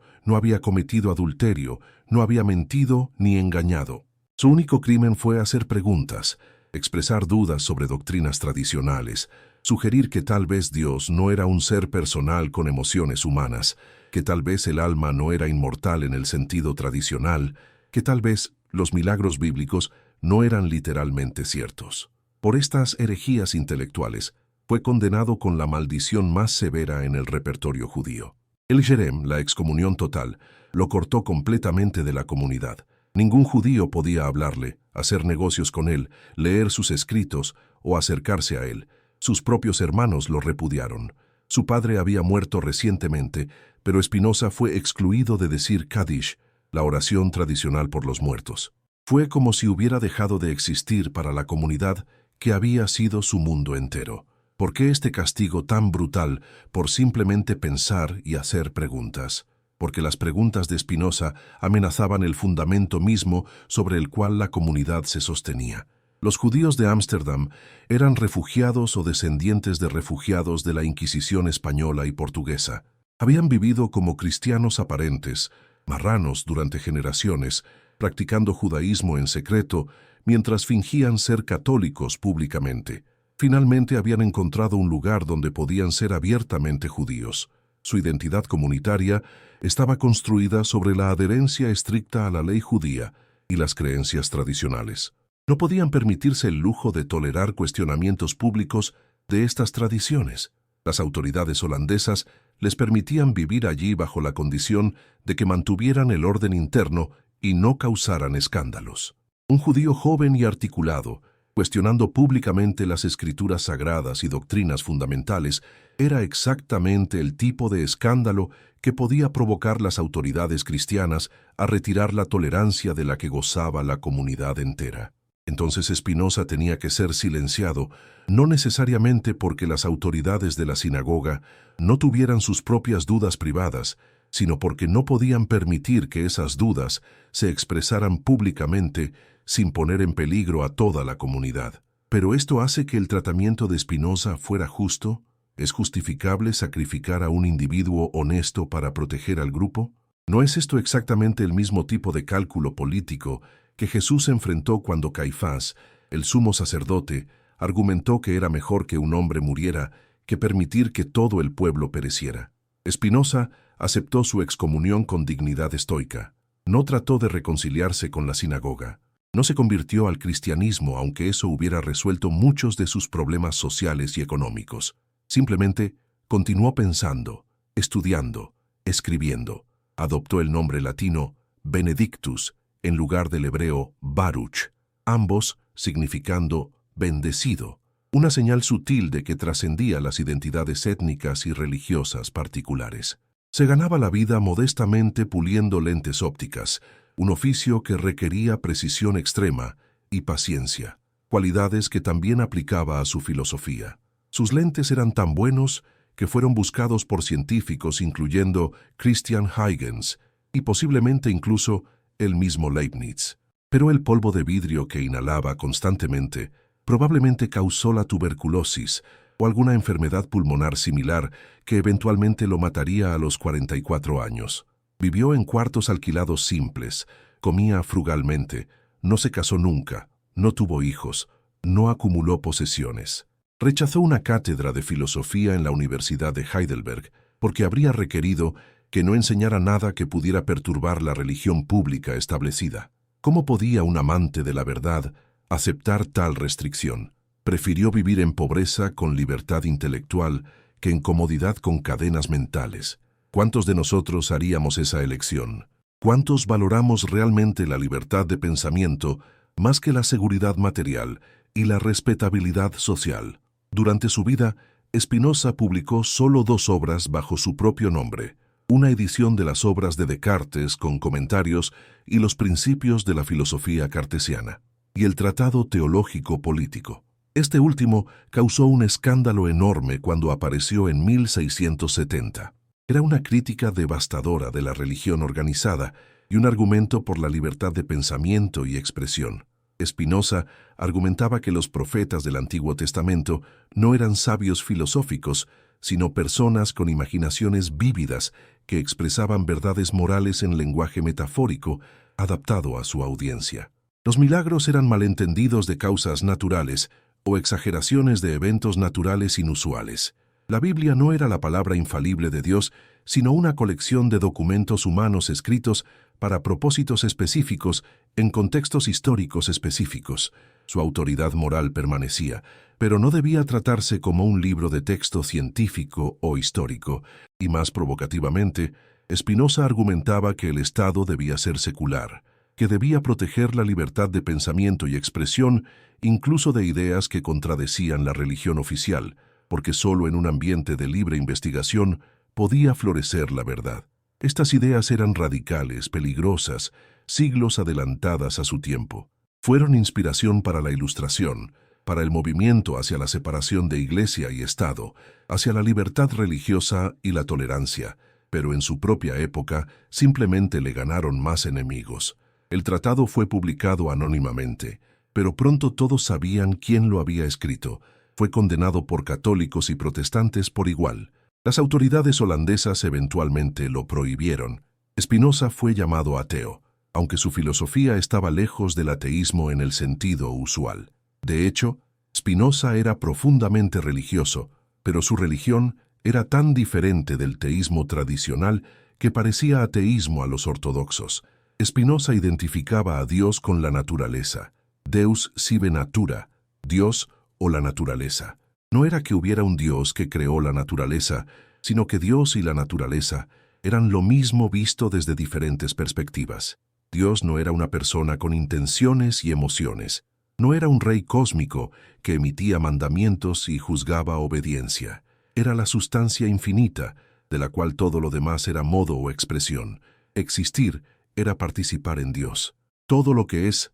[SPEAKER 1] no había cometido adulterio, no había mentido ni engañado. Su único crimen fue hacer preguntas, expresar dudas sobre doctrinas tradicionales, sugerir que tal vez Dios no era un ser personal con emociones humanas, que tal vez el alma no era inmortal en el sentido tradicional, que tal vez los milagros bíblicos no eran literalmente ciertos. Por estas herejías intelectuales, fue condenado con la maldición más severa en el repertorio judío. El Jerem, la excomunión total, lo cortó completamente de la comunidad. Ningún judío podía hablarle, hacer negocios con él, leer sus escritos o acercarse a él. Sus propios hermanos lo repudiaron. Su padre había muerto recientemente, pero Spinoza fue excluido de decir Kaddish, la oración tradicional por los muertos. Fue como si hubiera dejado de existir para la comunidad que había sido su mundo entero. ¿Por qué este castigo tan brutal por simplemente pensar y hacer preguntas? Porque las preguntas de Spinoza amenazaban el fundamento mismo sobre el cual la comunidad se sostenía. Los judíos de Ámsterdam eran refugiados o descendientes de refugiados de la Inquisición española y portuguesa. Habían vivido como cristianos aparentes, marranos durante generaciones, practicando judaísmo en secreto, mientras fingían ser católicos públicamente. Finalmente habían encontrado un lugar donde podían ser abiertamente judíos. Su identidad comunitaria estaba construida sobre la adherencia estricta a la ley judía y las creencias tradicionales. No podían permitirse el lujo de tolerar cuestionamientos públicos de estas tradiciones. Las autoridades holandesas les permitían vivir allí bajo la condición de que mantuvieran el orden interno y no causaran escándalos. Un judío joven y articulado, cuestionando públicamente las escrituras sagradas y doctrinas fundamentales, era exactamente el tipo de escándalo que podía provocar las autoridades cristianas a retirar la tolerancia de la que gozaba la comunidad entera. Entonces Spinoza tenía que ser silenciado, no necesariamente porque las autoridades de la sinagoga no tuvieran sus propias dudas privadas, sino porque no podían permitir que esas dudas se expresaran públicamente sin poner en peligro a toda la comunidad. ¿Pero esto hace que el tratamiento de Spinoza fuera justo? ¿Es justificable sacrificar a un individuo honesto para proteger al grupo? ¿No es esto exactamente el mismo tipo de cálculo político que Jesús enfrentó cuando Caifás, el sumo sacerdote, argumentó que era mejor que un hombre muriera que permitir que todo el pueblo pereciera? Spinoza aceptó su excomunión con dignidad estoica. No trató de reconciliarse con la sinagoga. No se convirtió al cristianismo, aunque eso hubiera resuelto muchos de sus problemas sociales y económicos. Simplemente continuó pensando, estudiando, escribiendo. Adoptó el nombre latino Benedictus en lugar del hebreo Baruch, ambos significando bendecido, una señal sutil de que trascendía las identidades étnicas y religiosas particulares. Se ganaba la vida modestamente puliendo lentes ópticas, un oficio que requería precisión extrema y paciencia, cualidades que también aplicaba a su filosofía. Sus lentes eran tan buenos que fueron buscados por científicos incluyendo Christian Huygens y posiblemente incluso el mismo Leibniz. Pero el polvo de vidrio que inhalaba constantemente probablemente causó la tuberculosis o alguna enfermedad pulmonar similar que eventualmente lo mataría a los 44 años. Vivió en cuartos alquilados simples, comía frugalmente, no se casó nunca, no tuvo hijos, no acumuló posesiones. Rechazó una cátedra de filosofía en la Universidad de Heidelberg porque habría requerido que no enseñara nada que pudiera perturbar la religión pública establecida. ¿Cómo podía un amante de la verdad aceptar tal restricción? Prefirió vivir en pobreza con libertad intelectual que en comodidad con cadenas mentales. ¿Cuántos de nosotros haríamos esa elección? ¿Cuántos valoramos realmente la libertad de pensamiento más que la seguridad material y la respetabilidad social? Durante su vida, Spinoza publicó solo 2 obras bajo su propio nombre, una edición de las obras de Descartes con comentarios y los principios de la filosofía cartesiana, y el Tratado Teológico Político. Este último causó un escándalo enorme cuando apareció en 1670. Era una crítica devastadora de la religión organizada y un argumento por la libertad de pensamiento y expresión. Spinoza argumentaba que los profetas del Antiguo Testamento no eran sabios filosóficos, sino personas con imaginaciones vívidas que expresaban verdades morales en lenguaje metafórico adaptado a su audiencia. Los milagros eran malentendidos de causas naturales o exageraciones de eventos naturales inusuales. La Biblia no era la palabra infalible de Dios, sino una colección de documentos humanos escritos para propósitos específicos en contextos históricos específicos. Su autoridad moral permanecía, pero no debía tratarse como un libro de texto científico o histórico, y más provocativamente, Spinoza argumentaba que el Estado debía ser secular, que debía proteger la libertad de pensamiento y expresión, incluso de ideas que contradecían la religión oficial, porque solo en un ambiente de libre investigación podía florecer la verdad. Estas ideas eran radicales, peligrosas, siglos adelantadas a su tiempo. Fueron inspiración para la Ilustración, para el movimiento hacia la separación de Iglesia y Estado, hacia la libertad religiosa y la tolerancia, pero en su propia época simplemente le ganaron más enemigos. El tratado fue publicado anónimamente, pero pronto todos sabían quién lo había escrito. Fue condenado por católicos y protestantes por igual. Las autoridades holandesas eventualmente lo prohibieron. Spinoza fue llamado ateo, aunque su filosofía estaba lejos del ateísmo en el sentido usual. De hecho, Spinoza era profundamente religioso, pero su religión era tan diferente del teísmo tradicional que parecía ateísmo a los ortodoxos. Spinoza identificaba a Dios con la naturaleza, Deus sive natura, Dios o la naturaleza. No era que hubiera un Dios que creó la naturaleza, sino que Dios y la naturaleza eran lo mismo visto desde diferentes perspectivas. Dios no era una persona con intenciones y emociones. No era un rey cósmico que emitía mandamientos y juzgaba obediencia. Era la sustancia infinita, de la cual todo lo demás era modo o expresión. Existir era participar en Dios. Todo lo que es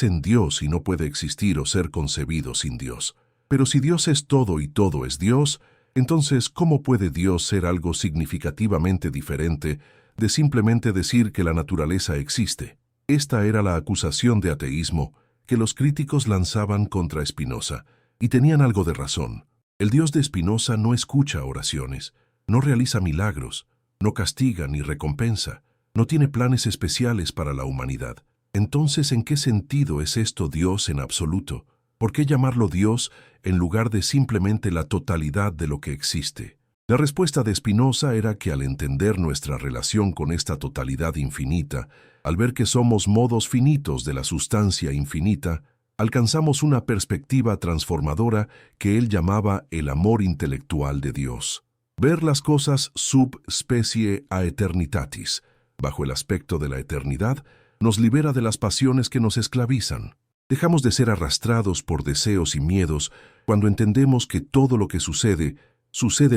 [SPEAKER 1] en Dios y no puede existir o ser concebido sin Dios. Pero si Dios es todo y todo es Dios, entonces, ¿cómo puede Dios ser algo significativamente diferente de simplemente decir que la naturaleza existe. Esta era la acusación de ateísmo que los críticos lanzaban contra Spinoza, y tenían algo de razón. El Dios de Spinoza no escucha oraciones, no realiza milagros, no castiga ni recompensa, no tiene planes especiales para la humanidad. Entonces, ¿en qué sentido es esto Dios en absoluto? ¿Por qué llamarlo Dios en lugar de simplemente la totalidad de lo que existe? La respuesta de Spinoza era que al entender nuestra relación con esta totalidad infinita, al ver que somos modos finitos de la sustancia infinita, alcanzamos una perspectiva transformadora que él llamaba el amor intelectual de Dios. Ver las cosas sub specie a eternitatis, bajo el aspecto de la eternidad, nos libera de las pasiones que nos esclavizan. Dejamos de ser arrastrados por deseos y miedos cuando entendemos que todo lo que sucede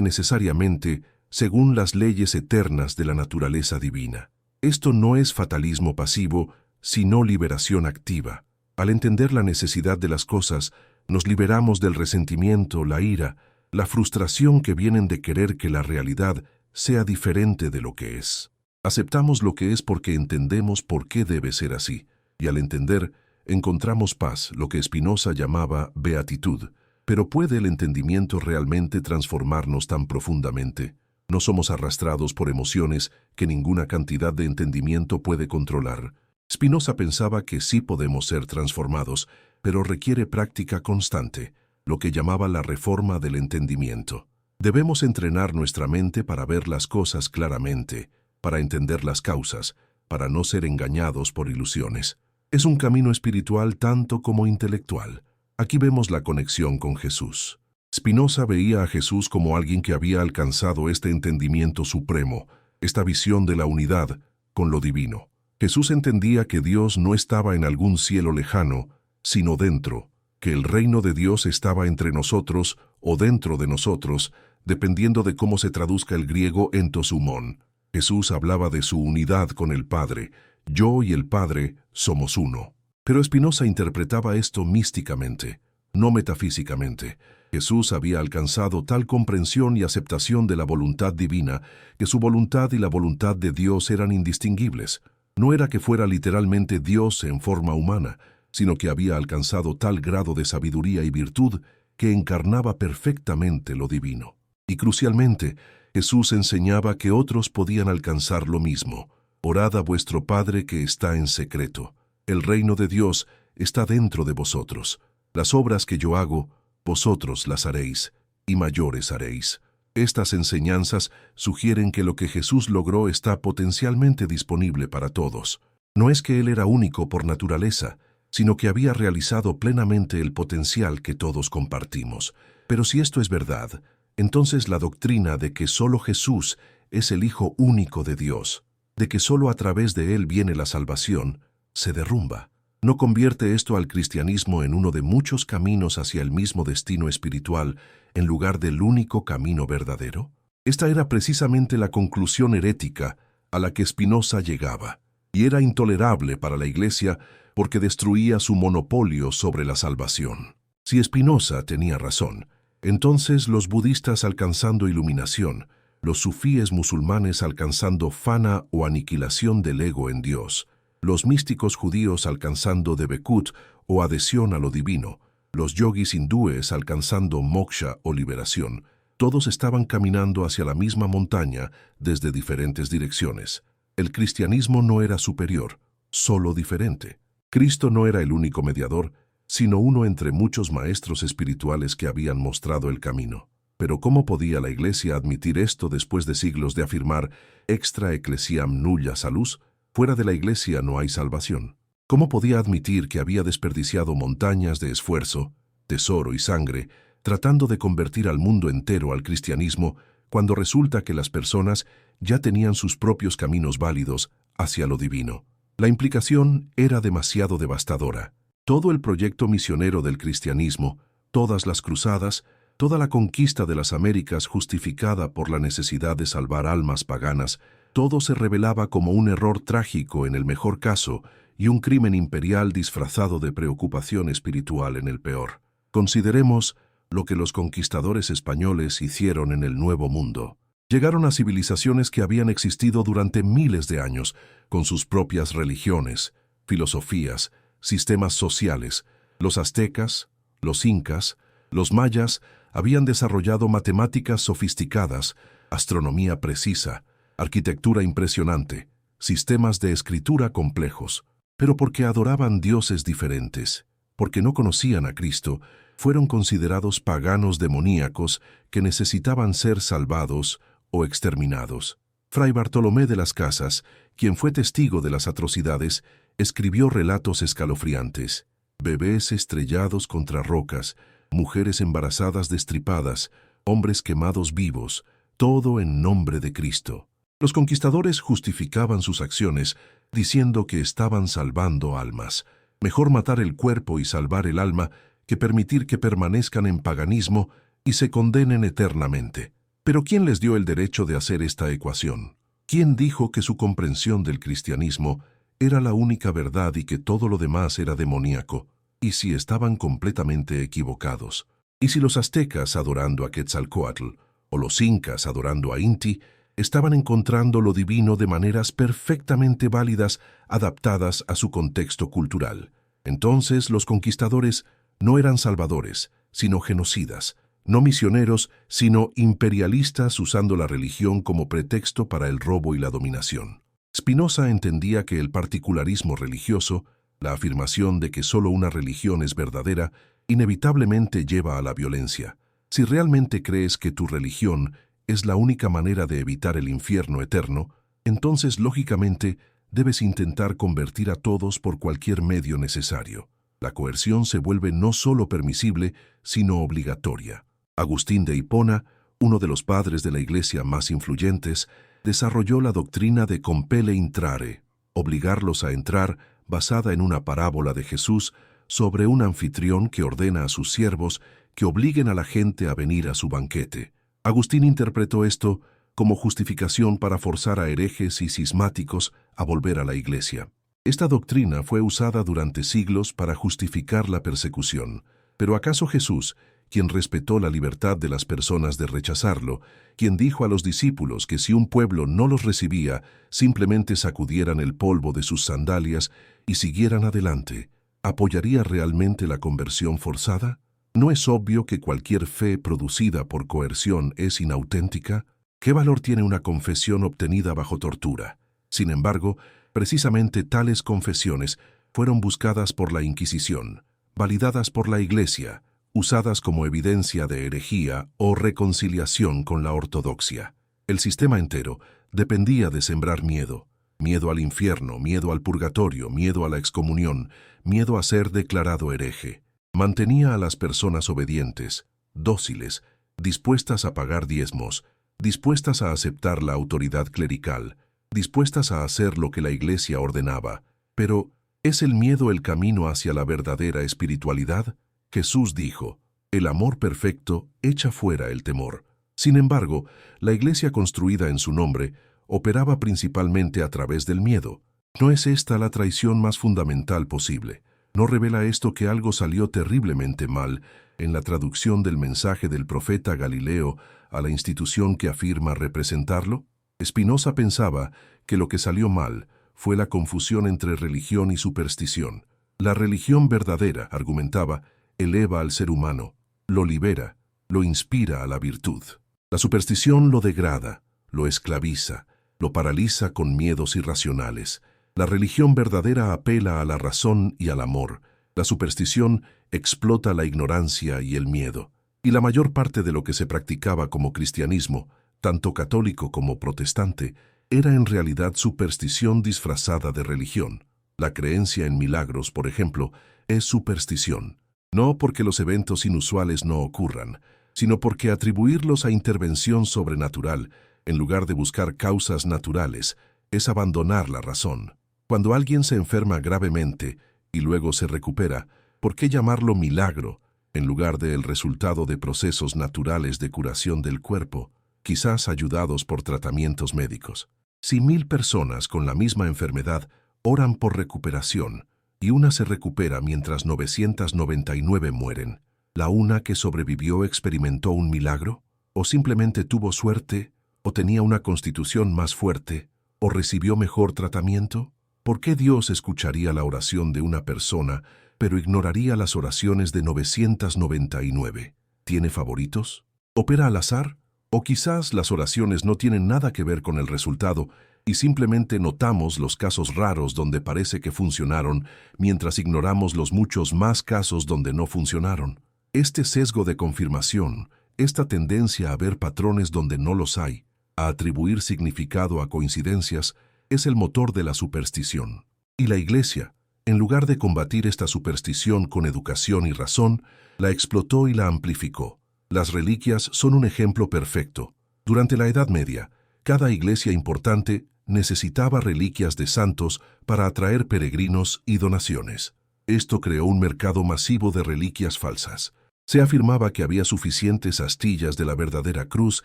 [SPEAKER 1] necesariamente según las leyes eternas de la naturaleza divina. Esto no es fatalismo pasivo, sino liberación activa. Al entender la necesidad de las cosas, nos liberamos del resentimiento, la ira, la frustración que vienen de querer que la realidad sea diferente de lo que es. Aceptamos lo que es porque entendemos por qué debe ser así, y al entender, encontramos paz, lo que Spinoza llamaba beatitud. Pero ¿puede el entendimiento realmente transformarnos tan profundamente? No somos arrastrados por emociones que ninguna cantidad de entendimiento puede controlar. Spinoza pensaba que sí podemos ser transformados, pero requiere práctica constante, lo que llamaba la reforma del entendimiento. Debemos entrenar nuestra mente para ver las cosas claramente, para entender las causas, para no ser engañados por ilusiones. Es un camino espiritual tanto como intelectual. Aquí vemos la conexión con Jesús. Spinoza veía a Jesús como alguien que había alcanzado este entendimiento supremo, esta visión de la unidad con lo divino. Jesús entendía que Dios no estaba en algún cielo lejano, sino dentro, que el reino de Dios estaba entre nosotros o dentro de nosotros, dependiendo de cómo se traduzca el griego entosumón. Jesús hablaba de su unidad con el Padre. Yo y el Padre somos uno. Pero Spinoza interpretaba esto místicamente, no metafísicamente. Jesús había alcanzado tal comprensión y aceptación de la voluntad divina que su voluntad y la voluntad de Dios eran indistinguibles. No era que fuera literalmente Dios en forma humana, sino que había alcanzado tal grado de sabiduría y virtud que encarnaba perfectamente lo divino. Y crucialmente, Jesús enseñaba que otros podían alcanzar lo mismo. Orad a vuestro Padre que está en secreto. El reino de Dios está dentro de vosotros. Las obras que yo hago, vosotros las haréis, y mayores haréis. Estas enseñanzas sugieren que lo que Jesús logró está potencialmente disponible para todos. No es que Él era único por naturaleza, sino que había realizado plenamente el potencial que todos compartimos. Pero si esto es verdad, entonces la doctrina de que solo Jesús es el Hijo único de Dios, de que solo a través de Él viene la salvación, se derrumba. ¿No convierte esto al cristianismo en uno de muchos caminos hacia el mismo destino espiritual en lugar del único camino verdadero? Esta era precisamente la conclusión herética a la que Spinoza llegaba, y era intolerable para la Iglesia porque destruía su monopolio sobre la salvación. Si Spinoza tenía razón, entonces los budistas alcanzando iluminación, los sufíes musulmanes alcanzando fana o aniquilación del ego en Dios, los místicos judíos alcanzando debekut o adhesión a lo divino, los yogis hindúes alcanzando moksha o liberación, todos estaban caminando hacia la misma montaña desde diferentes direcciones. El cristianismo no era superior, solo diferente. Cristo no era el único mediador, sino uno entre muchos maestros espirituales que habían mostrado el camino. Pero ¿cómo podía la Iglesia admitir esto después de siglos de afirmar extra ecclesiam nulla salus? Fuera de la Iglesia no hay salvación. ¿Cómo podía admitir que había desperdiciado montañas de esfuerzo, tesoro y sangre, tratando de convertir al mundo entero al cristianismo, cuando resulta que las personas ya tenían sus propios caminos válidos hacia lo divino? La implicación era demasiado devastadora. Todo el proyecto misionero del cristianismo, todas las cruzadas, toda la conquista de las Américas justificada por la necesidad de salvar almas paganas, todo se revelaba como un error trágico en el mejor caso y un crimen imperial disfrazado de preocupación espiritual en el peor. Consideremos lo que los conquistadores españoles hicieron en el Nuevo Mundo. Llegaron a civilizaciones que habían existido durante miles de años, con sus propias religiones, filosofías, sistemas sociales. Los aztecas, los incas, los mayas habían desarrollado matemáticas sofisticadas, astronomía precisa, arquitectura impresionante, sistemas de escritura complejos. Pero porque adoraban dioses diferentes, porque no conocían a Cristo, fueron considerados paganos demoníacos que necesitaban ser salvados o exterminados. Fray Bartolomé de las Casas, quien fue testigo de las atrocidades, escribió relatos escalofriantes: bebés estrellados contra rocas, mujeres embarazadas destripadas, hombres quemados vivos, todo en nombre de Cristo. Los conquistadores justificaban sus acciones diciendo que estaban salvando almas. Mejor matar el cuerpo y salvar el alma que permitir que permanezcan en paganismo y se condenen eternamente. Pero ¿quién les dio el derecho de hacer esta ecuación? ¿Quién dijo que su comprensión del cristianismo era la única verdad y que todo lo demás era demoníaco? ¿Y si estaban completamente equivocados? ¿Y si los aztecas adorando a Quetzalcóatl o los incas adorando a Inti estaban encontrando lo divino de maneras perfectamente válidas, adaptadas a su contexto cultural? Entonces los conquistadores no eran salvadores, sino genocidas, no misioneros, sino imperialistas usando la religión como pretexto para el robo y la dominación. Spinoza entendía que el particularismo religioso, la afirmación de que solo una religión es verdadera, inevitablemente lleva a la violencia. Si realmente crees que tu religión es la única manera de evitar el infierno eterno, entonces lógicamente debes intentar convertir a todos por cualquier medio necesario. La coerción se vuelve no solo permisible, sino obligatoria. Agustín de Hipona, uno de los padres de la Iglesia más influyentes, desarrolló la doctrina de compelle intrare, obligarlos a entrar, basada en una parábola de Jesús sobre un anfitrión que ordena a sus siervos que obliguen a la gente a venir a su banquete. Agustín interpretó esto como justificación para forzar a herejes y cismáticos a volver a la Iglesia. Esta doctrina fue usada durante siglos para justificar la persecución. Pero ¿acaso Jesús, quien respetó la libertad de las personas de rechazarlo, quien dijo a los discípulos que si un pueblo no los recibía, simplemente sacudieran el polvo de sus sandalias y siguieran adelante, apoyaría realmente la conversión forzada? ¿No es obvio que cualquier fe producida por coerción es inauténtica? ¿Qué valor tiene una confesión obtenida bajo tortura? Sin embargo, precisamente tales confesiones fueron buscadas por la Inquisición, validadas por la Iglesia, usadas como evidencia de herejía o reconciliación con la ortodoxia. El sistema entero dependía de sembrar miedo. Miedo al infierno, miedo al purgatorio, miedo a la excomunión, miedo a ser declarado hereje. Mantenía a las personas obedientes, dóciles, dispuestas a pagar diezmos, dispuestas a aceptar la autoridad clerical, dispuestas a hacer lo que la Iglesia ordenaba. Pero, ¿es el miedo el camino hacia la verdadera espiritualidad? Jesús dijo: el amor perfecto echa fuera el temor. Sin embargo, la Iglesia construida en su nombre operaba principalmente a través del miedo. ¿No es esta la traición más fundamental posible? ¿No revela esto que algo salió terriblemente mal en la traducción del mensaje del profeta Galileo a la institución que afirma representarlo? Spinoza pensaba que lo que salió mal fue la confusión entre religión y superstición. La religión verdadera, argumentaba, eleva al ser humano, lo libera, lo inspira a la virtud. La superstición lo degrada, lo esclaviza, lo paraliza con miedos irracionales. La religión verdadera apela a la razón y al amor. La superstición explota la ignorancia y el miedo. Y la mayor parte de lo que se practicaba como cristianismo, tanto católico como protestante, era en realidad superstición disfrazada de religión. La creencia en milagros, por ejemplo, es superstición. No porque los eventos inusuales no ocurran, sino porque atribuirlos a intervención sobrenatural, en lugar de buscar causas naturales, es abandonar la razón. Cuando alguien se enferma gravemente y luego se recupera, ¿por qué llamarlo milagro en lugar del resultado de procesos naturales de curación del cuerpo, quizás ayudados por tratamientos médicos? Si 1000 personas con la misma enfermedad oran por recuperación y una se recupera mientras 999 mueren, ¿la una que sobrevivió experimentó un milagro? ¿O simplemente tuvo suerte ¿O tenía una constitución más fuerte? ¿O recibió mejor tratamiento? ¿Por qué Dios escucharía la oración de una persona, pero ignoraría las oraciones de 999? ¿Tiene favoritos? ¿Opera al azar? ¿O quizás las oraciones no tienen nada que ver con el resultado y simplemente notamos los casos raros donde parece que funcionaron, mientras ignoramos los muchos más casos donde no funcionaron? Este sesgo de confirmación, esta tendencia a ver patrones donde no los hay, a atribuir significado a coincidencias, es el motor de la superstición. Y la Iglesia, en lugar de combatir esta superstición con educación y razón, la explotó y la amplificó. Las reliquias son un ejemplo perfecto. Durante la Edad Media, cada iglesia importante necesitaba reliquias de santos para atraer peregrinos y donaciones. Esto creó un mercado masivo de reliquias falsas. Se afirmaba que había suficientes astillas de la verdadera cruz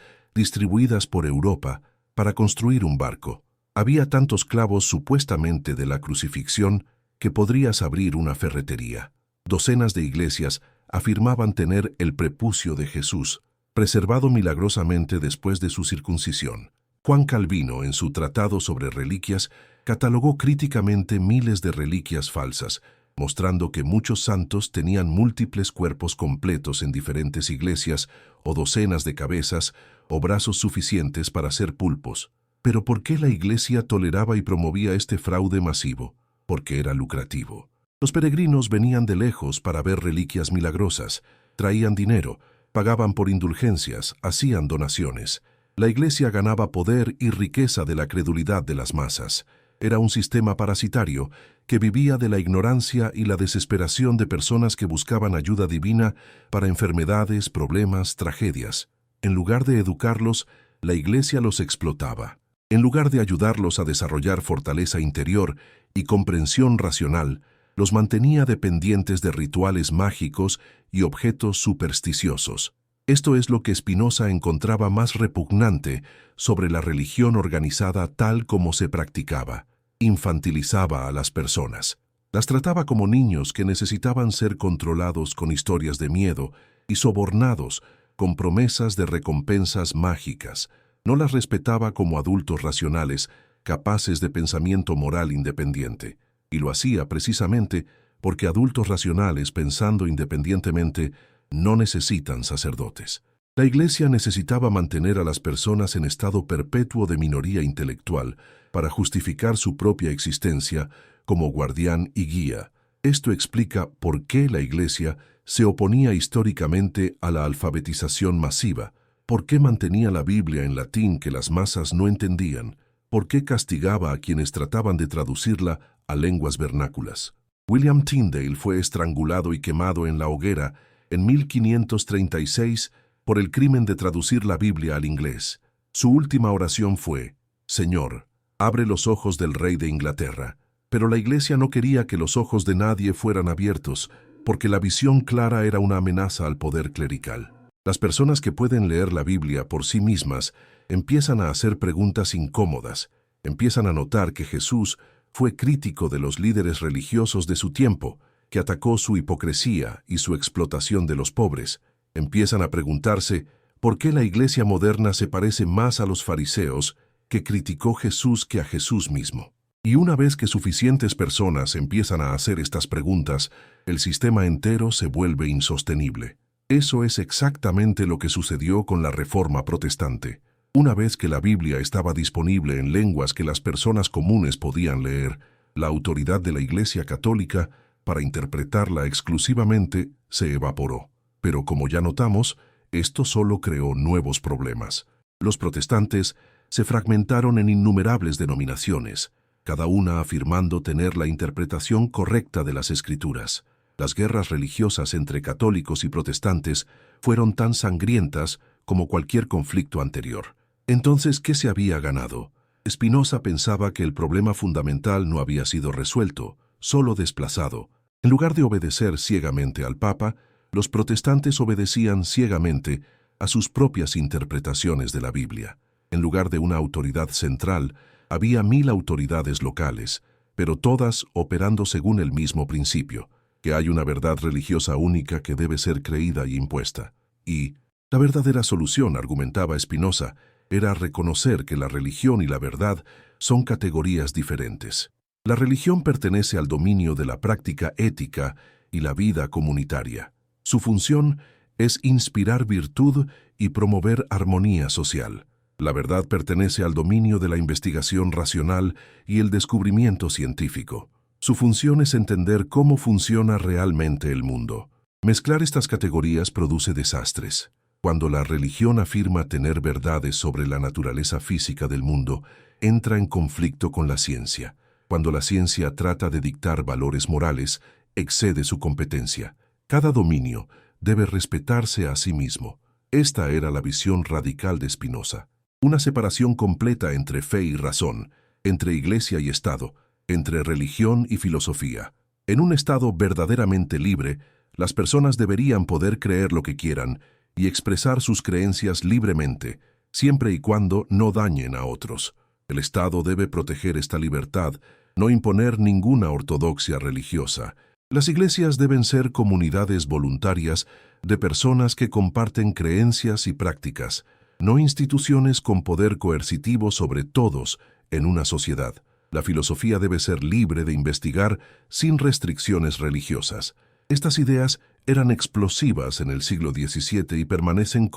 [SPEAKER 1] distribuidas por Europa para construir un barco. Había tantos clavos supuestamente de la crucifixión que podrías abrir una ferretería. Docenas de iglesias afirmaban tener el prepucio de Jesús, preservado milagrosamente después de su circuncisión. Juan Calvino, en su tratado sobre reliquias, catalogó críticamente miles de reliquias falsas, mostrando que muchos santos tenían múltiples cuerpos completos en diferentes iglesias, o docenas de cabezas, o brazos suficientes para ser pulpos. Pero ¿por qué la Iglesia toleraba y promovía este fraude masivo? Porque era lucrativo. Los peregrinos venían de lejos para ver reliquias milagrosas, traían dinero, pagaban por indulgencias, hacían donaciones. La Iglesia ganaba poder y riqueza de la credulidad de las masas. Era un sistema parasitario que vivía de la ignorancia y la desesperación de personas que buscaban ayuda divina para enfermedades, problemas, tragedias. En lugar de educarlos, la Iglesia los explotaba. En lugar de ayudarlos a desarrollar fortaleza interior y comprensión racional, los mantenía dependientes de rituales mágicos y objetos supersticiosos. Esto es lo que Spinoza encontraba más repugnante sobre la religión organizada tal como se practicaba. Infantilizaba a las personas. Las trataba como niños que necesitaban ser controlados con historias de miedo y sobornados con promesas de recompensas mágicas. No las respetaba como adultos racionales, capaces de pensamiento moral independiente. Y lo hacía precisamente porque adultos racionales pensando independientemente no necesitan sacerdotes. La Iglesia necesitaba mantener a las personas en estado perpetuo de minoría intelectual para justificar su propia existencia como guardián y guía. Esto explica por qué la Iglesia se oponía históricamente a la alfabetización masiva, por qué mantenía la Biblia en latín que las masas no entendían, por qué castigaba a quienes trataban de traducirla a lenguas vernáculas. William Tyndale fue estrangulado y quemado en la hoguera en 1536 por el crimen de traducir la Biblia al inglés. Su última oración fue: «Señor, abre los ojos del rey de Inglaterra». Pero la Iglesia no quería que los ojos de nadie fueran abiertos, porque la visión clara era una amenaza al poder clerical. Las personas que pueden leer la Biblia por sí mismas empiezan a hacer preguntas incómodas, empiezan a notar que Jesús fue crítico de los líderes religiosos de su tiempo, que atacó su hipocresía y su explotación de los pobres. Empiezan a preguntarse por qué la Iglesia moderna se parece más a los fariseos que criticó Jesús que a Jesús mismo. Y una vez que suficientes personas empiezan a hacer estas preguntas, el sistema entero se vuelve insostenible. Eso es exactamente lo que sucedió con la Reforma Protestante. Una vez que la Biblia estaba disponible en lenguas que las personas comunes podían leer, la autoridad de la Iglesia Católica para interpretarla exclusivamente se evaporó. Pero como ya notamos, esto solo creó nuevos problemas. Los protestantes se fragmentaron en innumerables denominaciones, cada una afirmando tener la interpretación correcta de las Escrituras. Las guerras religiosas entre católicos y protestantes fueron tan sangrientas como cualquier conflicto anterior. Entonces, ¿qué se había ganado? Spinoza pensaba que el problema fundamental no había sido resuelto, solo desplazado. En lugar de obedecer ciegamente al Papa, los protestantes obedecían ciegamente a sus propias interpretaciones de la Biblia. En lugar de una autoridad central, había 1000 autoridades locales, pero todas operando según el mismo principio, que hay una verdad religiosa única que debe ser creída y impuesta. Y la verdadera solución, argumentaba Spinoza, era reconocer que la religión y la verdad son categorías diferentes. La religión pertenece al dominio de la práctica ética y la vida comunitaria. Su función es inspirar virtud y promover armonía social. La verdad pertenece al dominio de la investigación racional y el descubrimiento científico. Su función es entender cómo funciona realmente el mundo. Mezclar estas categorías produce desastres. Cuando la religión afirma tener verdades sobre la naturaleza física del mundo, entra en conflicto con la ciencia. Cuando la ciencia trata de dictar valores morales, excede su competencia. Cada dominio debe respetarse a sí mismo. Esta era la visión radical de Spinoza. Una separación completa entre fe y razón, entre iglesia y Estado, entre religión y filosofía. En un Estado verdaderamente libre, las personas deberían poder creer lo que quieran y expresar sus creencias libremente, siempre y cuando no dañen a otros. El Estado debe proteger esta libertad, no imponer ninguna ortodoxia religiosa. Las iglesias deben ser comunidades voluntarias de personas que comparten creencias y prácticas, no instituciones con poder coercitivo sobre todos en una sociedad. La filosofía debe ser libre de investigar sin restricciones religiosas. Estas ideas eran explosivas en el siglo XVII y permanecen